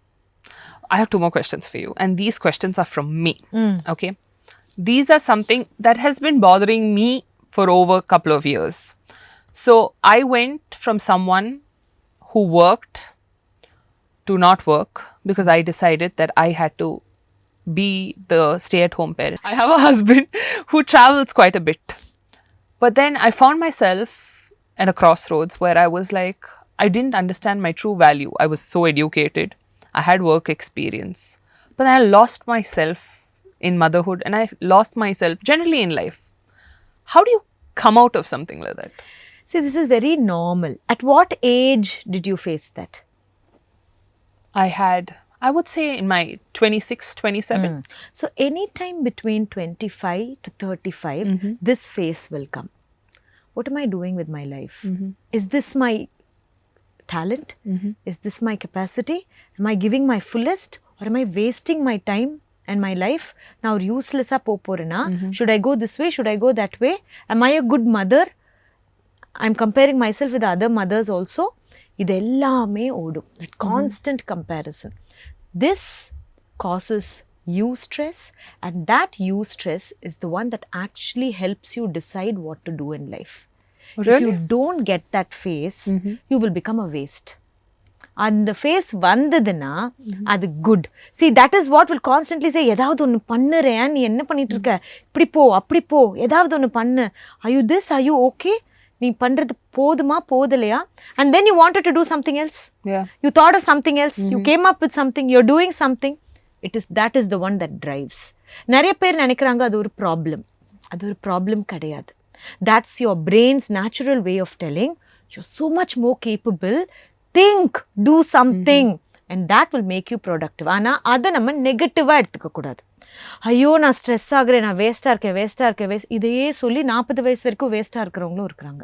I have 2 more questions for you, and these questions are from me. Okay, these are something that has been bothering me for over a couple of years. So I went from someone who worked to not work because I decided that I had to be the stay-at-home parent. I have a husband who travels quite a bit, but then I found myself at a crossroads where I was like, I didn't understand my true value. I was so educated, I had work experience. But I lost myself in motherhood and I lost myself generally in life. How do you come out of something like that? See, this is very normal. At what age did you face that? I would say in my 26, 27. So anytime between 25 to 35, this phase will come. What am I doing with my life? Is this my talent? Is this my capacity? Am I giving my fullest or am I wasting my time and my life? Now useless should I go this way? Should I go that way? Am I a good mother? I'm comparing myself with other mothers also. இதெல்லாமே ஓடும். That constant comparison. This causes you stress, and that you stress is the one that actually helps you decide what to do in life. Really? If you don't get that phase, you will become a waste. அந்த face வந்ததுன்னா அது good. See, that is what will constantly say, ஏதாவது ஒன்று பண்ணுறேன், நீ என்ன பண்ணிட்டு இருக்க, இப்படி போ அப்படி போ, ஏதாவது ஒன்று பண்ணு, are you this, are you okay, நீ பண்றது போதுமா போதலையா, and then you wanted to do something else. You thought of something else, you came up with something, you're doing something. That is the one that drives. நிறைய பேர் நினைக்கிறாங்க அது ஒரு problem. அது ஒரு ப்ராப்ளம் கிடையாது. That's your brain's natural way of telling you're so much more capable. Think, do something, and that will make you productive. ஆனால் அதை நம்ம நெகட்டிவாக எடுத்துக்க கூடாது. ஐயோ நான் ஸ்ட்ரெஸ் ஆகுறேன், நான் வேஸ்ட்டாக இருக்கேன், இதையே சொல்லி 40 வயசு வரைக்கும் வேஸ்ட்டாக இருக்கிறவங்களும் இருக்கிறாங்க.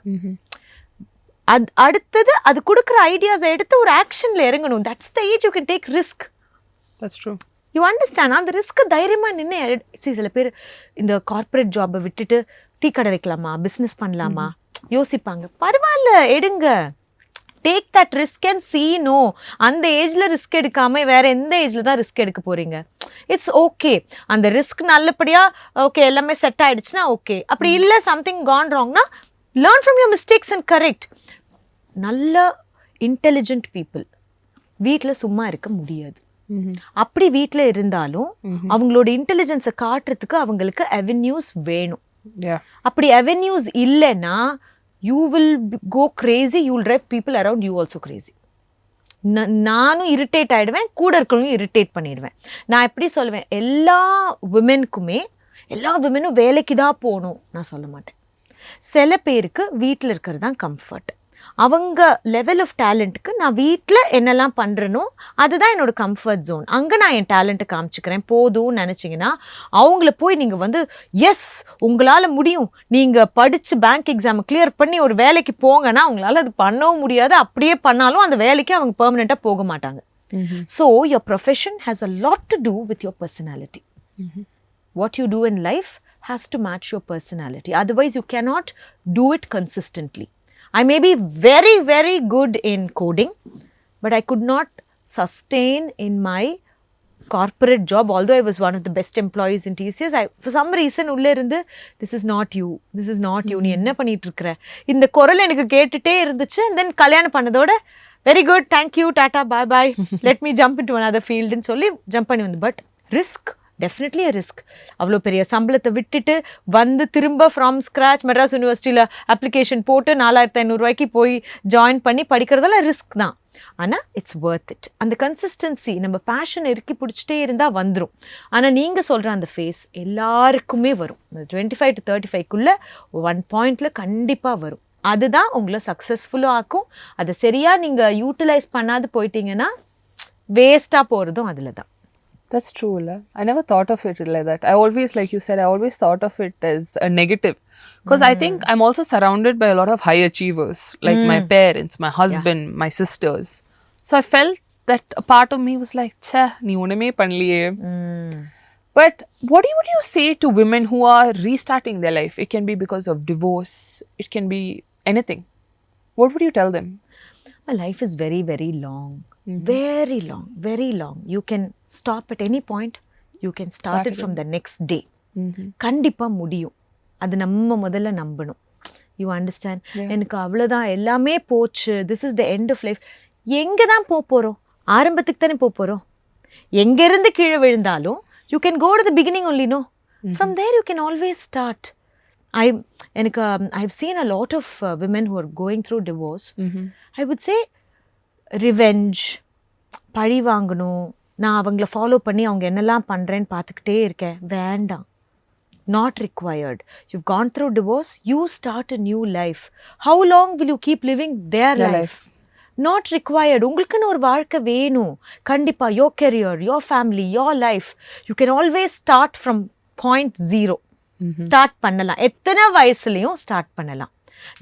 அடுத்தது அது கொடுக்குற ஐடியாஸை எடுத்து ஒரு ஆக்ஷனில் இறங்கணும். That's the age you can take risk. That's true. You understand? அந்த ரிஸ்க்கு தைரியமாக நின்று சில பேர் இந்த கார்ப்பரேட் ஜாபை விட்டுட்டு டீ கடை வைக்கலாமா, பிஸ்னஸ் பண்ணலாமா யோசிப்பாங்க. பரவாயில்ல, எடுங்க. Take that risk and see no. அந்த ஏஜில் ரிஸ்க் எடுக்காமல் வேறு எந்த ஏஜில் தான் ரிஸ்க் எடுக்க போகிறீங்க? It's okay. அந்த ரிஸ்க் நல்லபடியாக ஓகே எல்லாமே செட் ஆகிடுச்சுன்னா ஓகே. அப்படி இல்லை சம்திங் கான் ராங்னா learn from your mistakes and correct. நல்ல இன்டெலிஜென்ட் பீப்புள் வீட்டில் சும்மா இருக்க முடியாது. அப்படி வீட்டில் இருந்தாலும் அவங்களோட இன்டெலிஜென்ஸை காட்டுறதுக்கு அவங்களுக்கு அவென்யூஸ் வேணும். அப்படி அவென்யூஸ் இல்லைன்னா you will go crazy, you will drive people around you also crazy. நானும் இரிட்டேட் ஆகிடுவேன், கூட இருக்கிறவங்க இரிட்டேட் பண்ணிடுவேன். நான் எப்படி சொல்லுவேன், எல்லா விமெனும் வேலைக்கு தான் போகணும் நான் சொல்ல மாட்டேன். சில பேருக்கு வீட்டில் இருக்கிறது தான் கம்ஃபர்ட். அவங்க லெவல் ஆஃப் டேலண்ட்டுக்கு நான் வீட்டில் என்னெல்லாம் பண்ணுறனோ அதுதான் என்னோட கம்ஃபர்ட் ஜோன். அங்கே நான் என் டேலண்ட்டை காமிச்சிக்கிறேன் போதும்னு நினச்சிங்கன்னா அவங்கள போய் நீங்கள் வந்து எஸ் உங்களால் முடியும், நீங்கள் படித்து பேங்க் எக்ஸாமை கிளியர் பண்ணி ஒரு வேலைக்கு போங்கன்னா அவங்களால அது பண்ணவும் முடியாது. அப்படியே பண்ணாலும் அந்த வேலைக்கு அவங்க பெர்மனெண்ட்டாக போக மாட்டாங்க. So your profession has a lot to do with your personality. What you do in life has to match your personality. Otherwise you cannot do it consistently. I may be very, very good in coding, but I could not sustain in my corporate job, although I was one of the best employees in TCS. For some reason, உள்ளே இருந்து this is not you, நீ என்ன பண்ணிட்டு இருக்கிற, இந்த குரல் எனக்கு கேட்டுட்டே இருந்துச்சு. And then கல்யாணம் பண்ணதோட very good, thank you, tata, bye bye, let me jump into another field ன்னு சொல்லி ஜம்ப் பண்ணி வந்து. But risk, definitely a risk. அவ்வளோ பெரிய சம்பளத்தை விட்டுட்டு வந்து திரும்ப ஃப்ரம் ஸ்க்ராச் மெட்ராஸ் யூனிவர்சிட்டியில் அப்ளிகேஷன் போட்டு 4500 போய் ஜாயின் பண்ணி படிக்கிறதெல்லாம் ரிஸ்க் தான். ஆனால் இட்ஸ் வர்த் இட். அந்த கன்சிஸ்டன்சி நம்ம பேஷன் இறுக்கி பிடிச்சிட்டே இருந்தால் வந்துடும். ஆனால் நீங்கள் சொல்கிற அந்த ஃபேஸ் எல்லாருக்குமே வரும். 25 to 35க்குள்ளே 1 பாயிண்டில் கண்டிப்பாக வரும். அதுதான் உங்களை சக்ஸஸ்ஃபுல்லாக ஆக்கும். அதை சரியாக நீங்கள் யூட்டிலைஸ் பண்ணாது போயிட்டீங்கன்னா வேஸ்ட்டாக போகிறதும் அதில் தான். That's true, La. I never thought of it like that. I always, like you said, I always thought of it as a negative. Because I think I'm also surrounded by a lot of high achievers, like my parents, my husband, my sisters. So I felt that a part of me was like, "Cha, nee oname pannliye." But what would you say to women who are restarting their life? It can be because of divorce. It can be anything. What would you tell them? My life is very, very long. Very long, very long. You can stop at any point. You can start it from the next day. கண்டிப்பா முடியும். அது நம்ம முதல்ல நம்பணும். You understand? எனக்கு அவ்வளோதான், எல்லாமே போச்சு, this is the end of life. எங்கே தான் போகிறோம்? ஆரம்பத்துக்கு தானே போகிறோம். எங்கேருந்து கீழே விழுந்தாலும் you can go to the beginning only. No, from there you can always start. I've seen a lot of women who are going through divorce. I would say revenge, பழி வாங்கணும், நான் அவங்கள ஃபாலோ பண்ணி அவங்க என்னெல்லாம் பண்ணுறேன்னு பார்த்துக்கிட்டே இருக்கேன். வேண்டாம். Not required. You've gone through divorce, you start a new life. How long will you keep living their life? Not required. உங்களுக்குன்னு ஒரு வாழ்க்கை வேணும் கண்டிப்பா. your career, your family, your life. You can always start from point 0. Start பண்ணலாம். எத்தனை வயசுலையும் start பண்ணலாம்.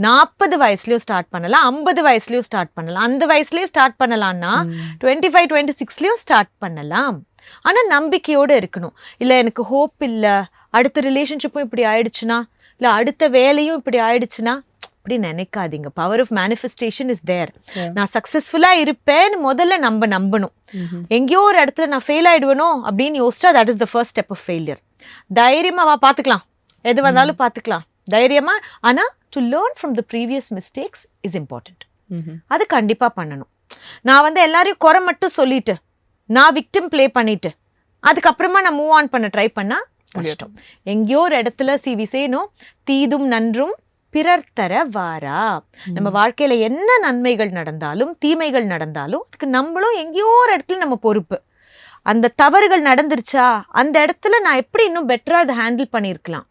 40 வயசுலயும் start பண்ணலாம், 50 வயசுலயும் start பண்ணலாம். அந்த வயசுலயே ஸ்டார்ட் பண்ணலாம்னா 25, 26லயும் ஸ்டார்ட் பண்ணலாம். ஆனா நம்பிக்கையோடு இருக்கணும். இல்லை எனக்கு ஹோப் இல்லை, அடுத்த ரிலேஷன்ஷிப்பும் இப்படி ஆயிடுச்சுன்னா, இல்லை அடுத்த வேலையும் இப்படி ஆயிடுச்சுன்னா, அப்படி நினைக்காதீங்க. Power of manifestation is there. நான் சக்ஸஸ்ஃபுல்லா இருப்பேன்னு முதல்ல நம்பணும். எங்கேயோ ஒரு இடத்துல நான் ஃபெயில் ஆயிடுவேனோ அப்படின்னு யோசிச்சா that is the first step of failure. தைரியமா வா, பார்த்துக்கலாம், எது வந்தாலும் பார்த்துக்கலாம் தைரியமா. ஆனா to learn from the previous mistakes is important. அது கண்டிப்பா பண்ணணும். நான் எல்லாரையும் குறை மட்டும் சொல்லிட்டு நான் விக்டிம் ப்ளே பண்ணிட்டு அதுக்கப்புறமா நான் மூவ் ஆன் பண்ண ட்ரை பண்ணா கஷ்டம். எங்கேயோ ஒரு இடத்துல சிவி செய்யணும், தீதும் நன்றும் பிறர் தர வாரா. நம்ம வாழ்க்கையில என்ன நன்மைகள் நடந்தாலும் தீமைகள் நடந்தாலும் அதுக்கு நம்மளும் எங்கேயோ ஒரு இடத்துல நம்ம பொறுப்பு. அந்த தவறுகள் நடந்துருச்சா, அந்த இடத்துல நான் எப்படி இன்னும் பெட்டரா அதை ஹேண்டில் பண்ணியிருக்கலாம்,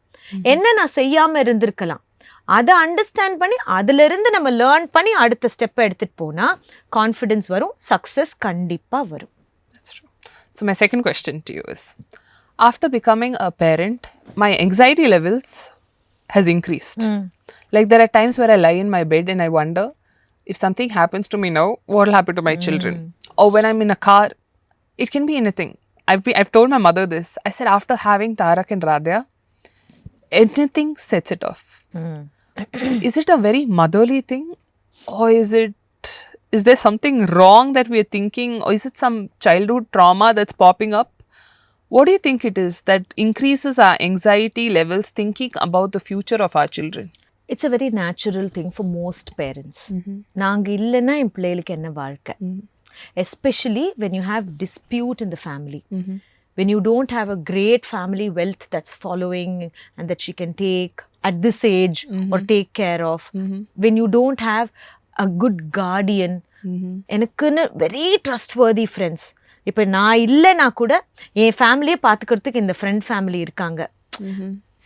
என்ன நான் செய்யாம இருந்திருக்கலாம், அதை அண்டர்ஸ்டாண்ட் பண்ணி அதுல இருந்து நம்ம லேர்ன் பண்ணி அடுத்த ஸ்டெப்பை எடுத்துட்டு போனா கான்ஃபிடன்ஸ் வரும், சக்சஸ் கண்டிப்பா வரும். So my second question to you is, after becoming a parent, my anxiety levels has increased. Like there are times where I lie in my bed and I wonder if something happens to me now, what will happen to my children? Or when I'm in a car, it can be anything. I've told my mother this. I said after having Tarak and Radhya, anything sets it off. Is it a very motherly thing, or is there something wrong that we are thinking, or is it some childhood trauma that's popping up? What do you think it is that increases our anxiety levels thinking about the future of our children? It's a very natural thing for most parents. நாங்க இல்லைன்னா என் பிள்ளைகளுக்கு என்ன வாழ்க்கை, especially when you have dispute in the family. When you don't have a great family wealth that's following and that she can take at this age or take care of. When you don't have a good guardian. எனக்குன்னு very trustworthy friends. இப்போ நான் இல்லைன்னா கூட என் ஃபேமிலியை பார்த்துக்கிறதுக்கு இந்த friend family இருக்காங்க.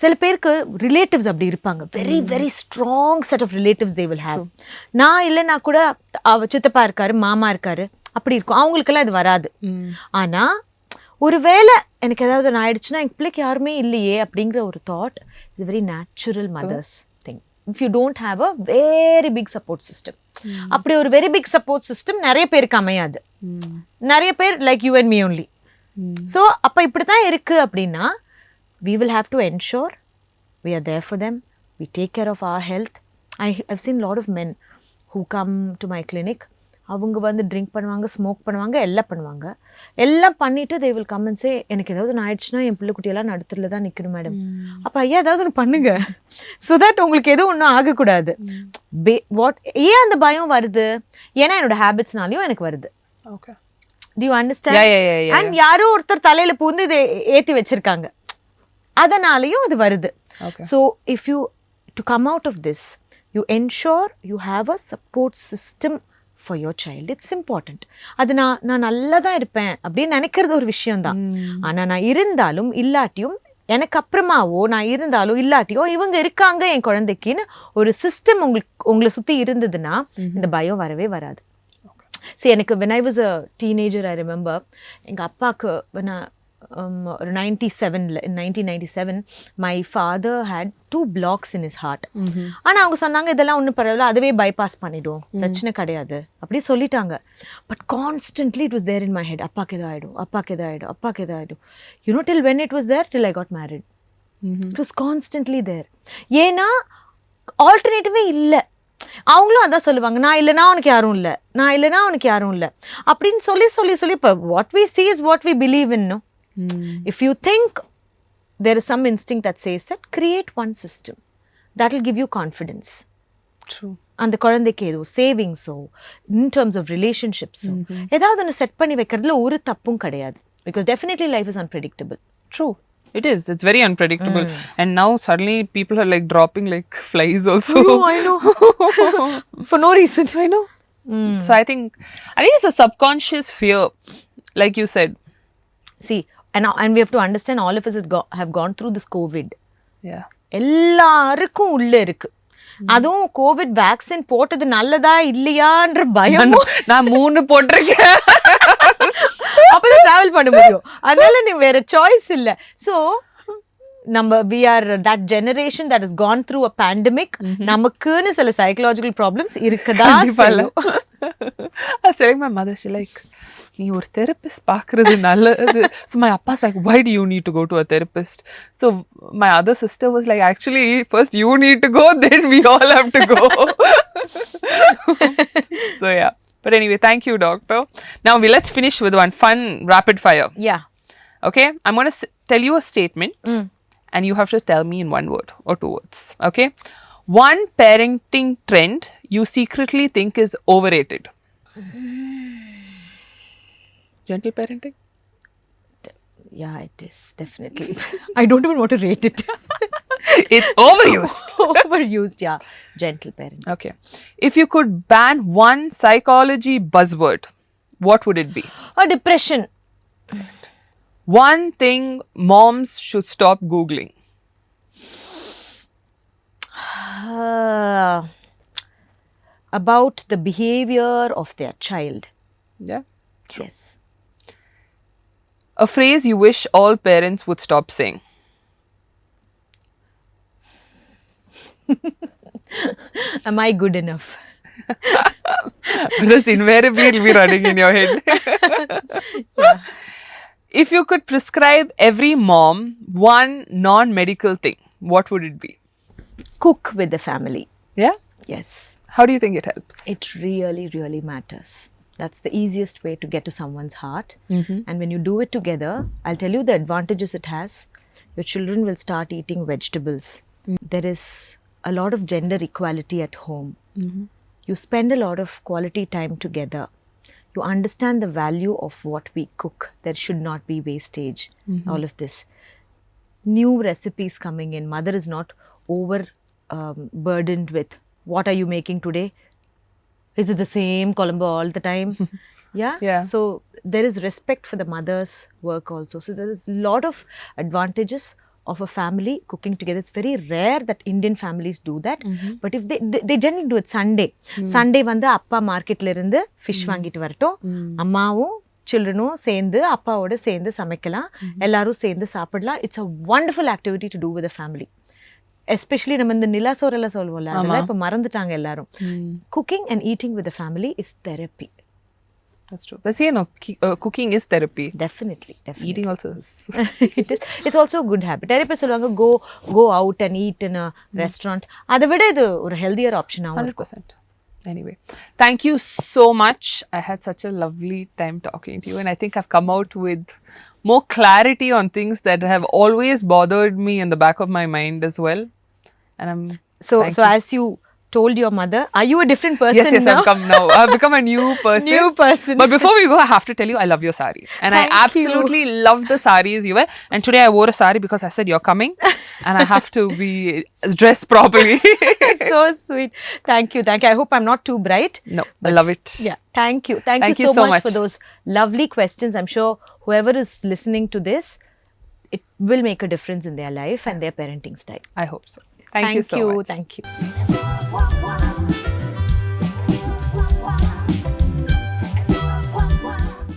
சில பேருக்கு ரிலேட்டிவ்ஸ் அப்படி இருப்பாங்க, very very strong set of relatives they will have. நான் இல்லைன்னா கூட சித்தப்பா இருக்காரு, மாமா இருக்காரு, அப்படி இருக்கும். அவங்களுக்கெல்லாம் இது வராது. ஆனா ஒரு வேளை எனக்கு ஏதாவது நான் ஆயிடுச்சுன்னா என் பிள்ளைக்கு யாருமே இல்லையே அப்படிங்கிற ஒரு thought is very natural mothers thing. If you don't have a very big support system. அப்படி ஒரு வெரி பிக் சப்போர்ட் சிஸ்டம் நிறைய பேருக்கு அமையாது. நிறைய பேர் like you and me only. So அப்போ இப்படி தான் இருக்கு அப்படின்னா we will have to ensure we are there for them, we take care of our health. I've seen a lot of men who come to my clinic. அவங்க drink பண்ணுவாங்க, smoke பண்ணுவாங்க, எல்லாம் பண்ணுவாங்க. எல்லாம் பண்ணிட்டு they will come and say, எனக்கு ஏதாவது நான் ஆயிடுச்சுன்னா என் பிள்ளை குட்டியெல்லாம் நடுத்துல தான் நிற்கணும் மேடம். அப்போ ஐயா ஏதாவது ஒன்று பண்ணுங்க, ஸோ தட் உங்களுக்கு எதுவும் ஒன்றும் ஆகக்கூடாது. ஏன் அந்த பயம் வருது? ஏன்னா என்னோட ஹேபிட்ஸ்னாலையும் எனக்கு வருது. Okay, do you understand? And யாரோ ஒருத்தர் தலையில பூந்து இதை ஏற்றி வச்சிருக்காங்க, அதனாலையும் இது வருது. So if you to come out of this, you ensure you have a support system for your child. It's important. அது நான் நல்லா தான் இருப்பேன் அப்படின்னு நினைக்கிறது ஒரு விஷயம்தான். ஆனால் நான் இருந்தாலும் இல்லாட்டியும், எனக்கு அப்புறமாவோ நான் இருந்தாலும் இல்லாட்டியோ இவங்க இருக்காங்க என் குழந்தைக்குன்னு ஒரு சிஸ்டம் உங்களை சுற்றி இருந்ததுன்னா இந்த பயம் வரவே வராது. சரி, எனக்கு when I was a teenager, I remember எங்கள் அப்பாவுக்கு ஒரு 1997 my father had 2 blocks in his heart. ஆனால் அவங்க சொன்னாங்க இதெல்லாம் ஒன்றும் பரவாயில்ல, அதுவே பைபாஸ் பண்ணிடும், பிரச்சனை கிடையாது அப்படி சொல்லிட்டாங்க. But constantly it was there in my head. அப்பாக்கு எது ஆகிடும், அப்பாக்கு எது ஆகிடும், அப்பாக்கு எது ஆகிடும். You know till when it was there, till I got married, it was constantly there. ஏன்னா ஆல்டர்னேட்டிவே இல்லை. அவங்களும் அதான் சொல்லுவாங்க, நான் இல்லைனா உனக்கு யாரும் இல்லை, நான் இல்லைனா உனக்கு யாரும் இல்லை அப்படின்னு சொல்லி சொல்லி சொல்லி இப்போ what we see is what we believe in. No, if you think there is some instinct that says that, create one system that will give you confidence. True. அந்த குழந்தைக்கு ஏதோ சேவிங்ஸோ இன் டர்ம்ஸ் ஆஃப் ரிலேஷன்ஷிப்ஸோ ஏதாவது ஒன்று set பண்ணி வைக்கிறதுல ஒரு தப்பும் கிடையாது. Because definitely life is unpredictable. True. It is. It's very unpredictable. And now suddenly people are like dropping like flies also. I know. For no reason. I know. So I think it's a subconscious fear, like you said. See, and we have to understand all of us have gone through this COVID. Yeah. எல்லாருக்கும் உள்ள இருக்கு. அதுவும் Covid vaccine போட்டது நல்லதா இல்லையான்ற பயம். நான் 3 போட்டிருக்கேன். அப்பதான் டிராவல் பண்ண முடியும். அதனால நீ வேற சாய்ஸ் இல்ல. So we are that generation that has gone through a pandemic. நமக்குன்னு சில psychological problems இருக்கதா செய்யும். I was telling my mother, she like, நீ ஒரு therapist பார்க்கறது நல்லது. So my appa's like, why do you need to go to a therapist? So my other sister was like, actually first you need to go, then we all have to go. So yeah. But anyway, thank you, doctor. Now let's finish with one fun rapid fire. Yeah. Okay, I'm going to tell you a statement and you have to tell me in 1 word or 2 words. Okay, one parenting trend you secretly think is overrated. Gentle parenting? Yeah, it is definitely. I don't even want to rate it. It's overused. Overused, yeah. Gentle parenting. Okay, if you could ban one psychology buzzword, what would it be? Depression. One thing moms should stop Googling. About the behavior of their child. Yeah. Yes. A phrase you wish all parents would stop saying. Am I good enough? That's invariably will be running in your head. Yeah. If you could prescribe every mom one non-medical thing, what would it be? Cook with the family. Yeah? Yes. How do you think it helps? It really, really matters. That's the easiest way to get to someone's heart. And when you do it together, I'll tell you the advantages it has. Your children will start eating vegetables. There is a lot of gender equality at home. You spend a lot of quality time together. You understand the value of what we cook. There should not be wastage. All of this. New recipes coming in. Mother is not over burdened with, what are you making today? Is it the same Colombo all the time? Yeah. So there is respect for the mother's work also. So there is a lot of advantages of a family cooking together. It's very rare that Indian families do that. But if they generally do it Sunday. Sunday வந்து அப்பா மார்க்கெட்ல இருந்து fish வாங்கிட்டு வரட்டும். அம்மாவும் சில்ட்ரனும் சேர்ந்து அப்பாவோட சேர்ந்து சமைக்கலாம். எல்லாரும் சேர்ந்து சாப்பிடலாம். It's a wonderful activity to do with a family. Especially நம்ம இந்த நிலா சோறெல்லாம் சொல்லுவோம்ல, அதெல்லாம் இப்போ மறந்துட்டாங்க எல்லாரும். Cooking and eating with the family is therapy. That's true. That's, cooking is therapy. Definitely. Eating also is. It's also a good habit. நிறைய பேர் சொல்லுவாங்க go out and eat in a restaurant. அதை விட இது ஒரு healthier option ஆகும். 100%. Anyway, thank you so much. I had such a lovely time talking to you, and I think I've come out with more clarity on things that have always bothered me in the back of my mind as well. And I'm so as you told your mother, are you a different person yes, now? I've come now. I've become a new person. But before we go, I have to tell you, I love your sari. And I absolutely love the saris you wear. And today I wore a sari because I said you're coming. And I have to be dressed properly. So sweet. Thank you. I hope I'm not too bright. No, I love it. Yeah. Thank you. Thank you so much for those lovely questions. I'm sure whoever is listening to this, it will make a difference in their life and their parenting style. I hope so. Thank you so much. Thank you.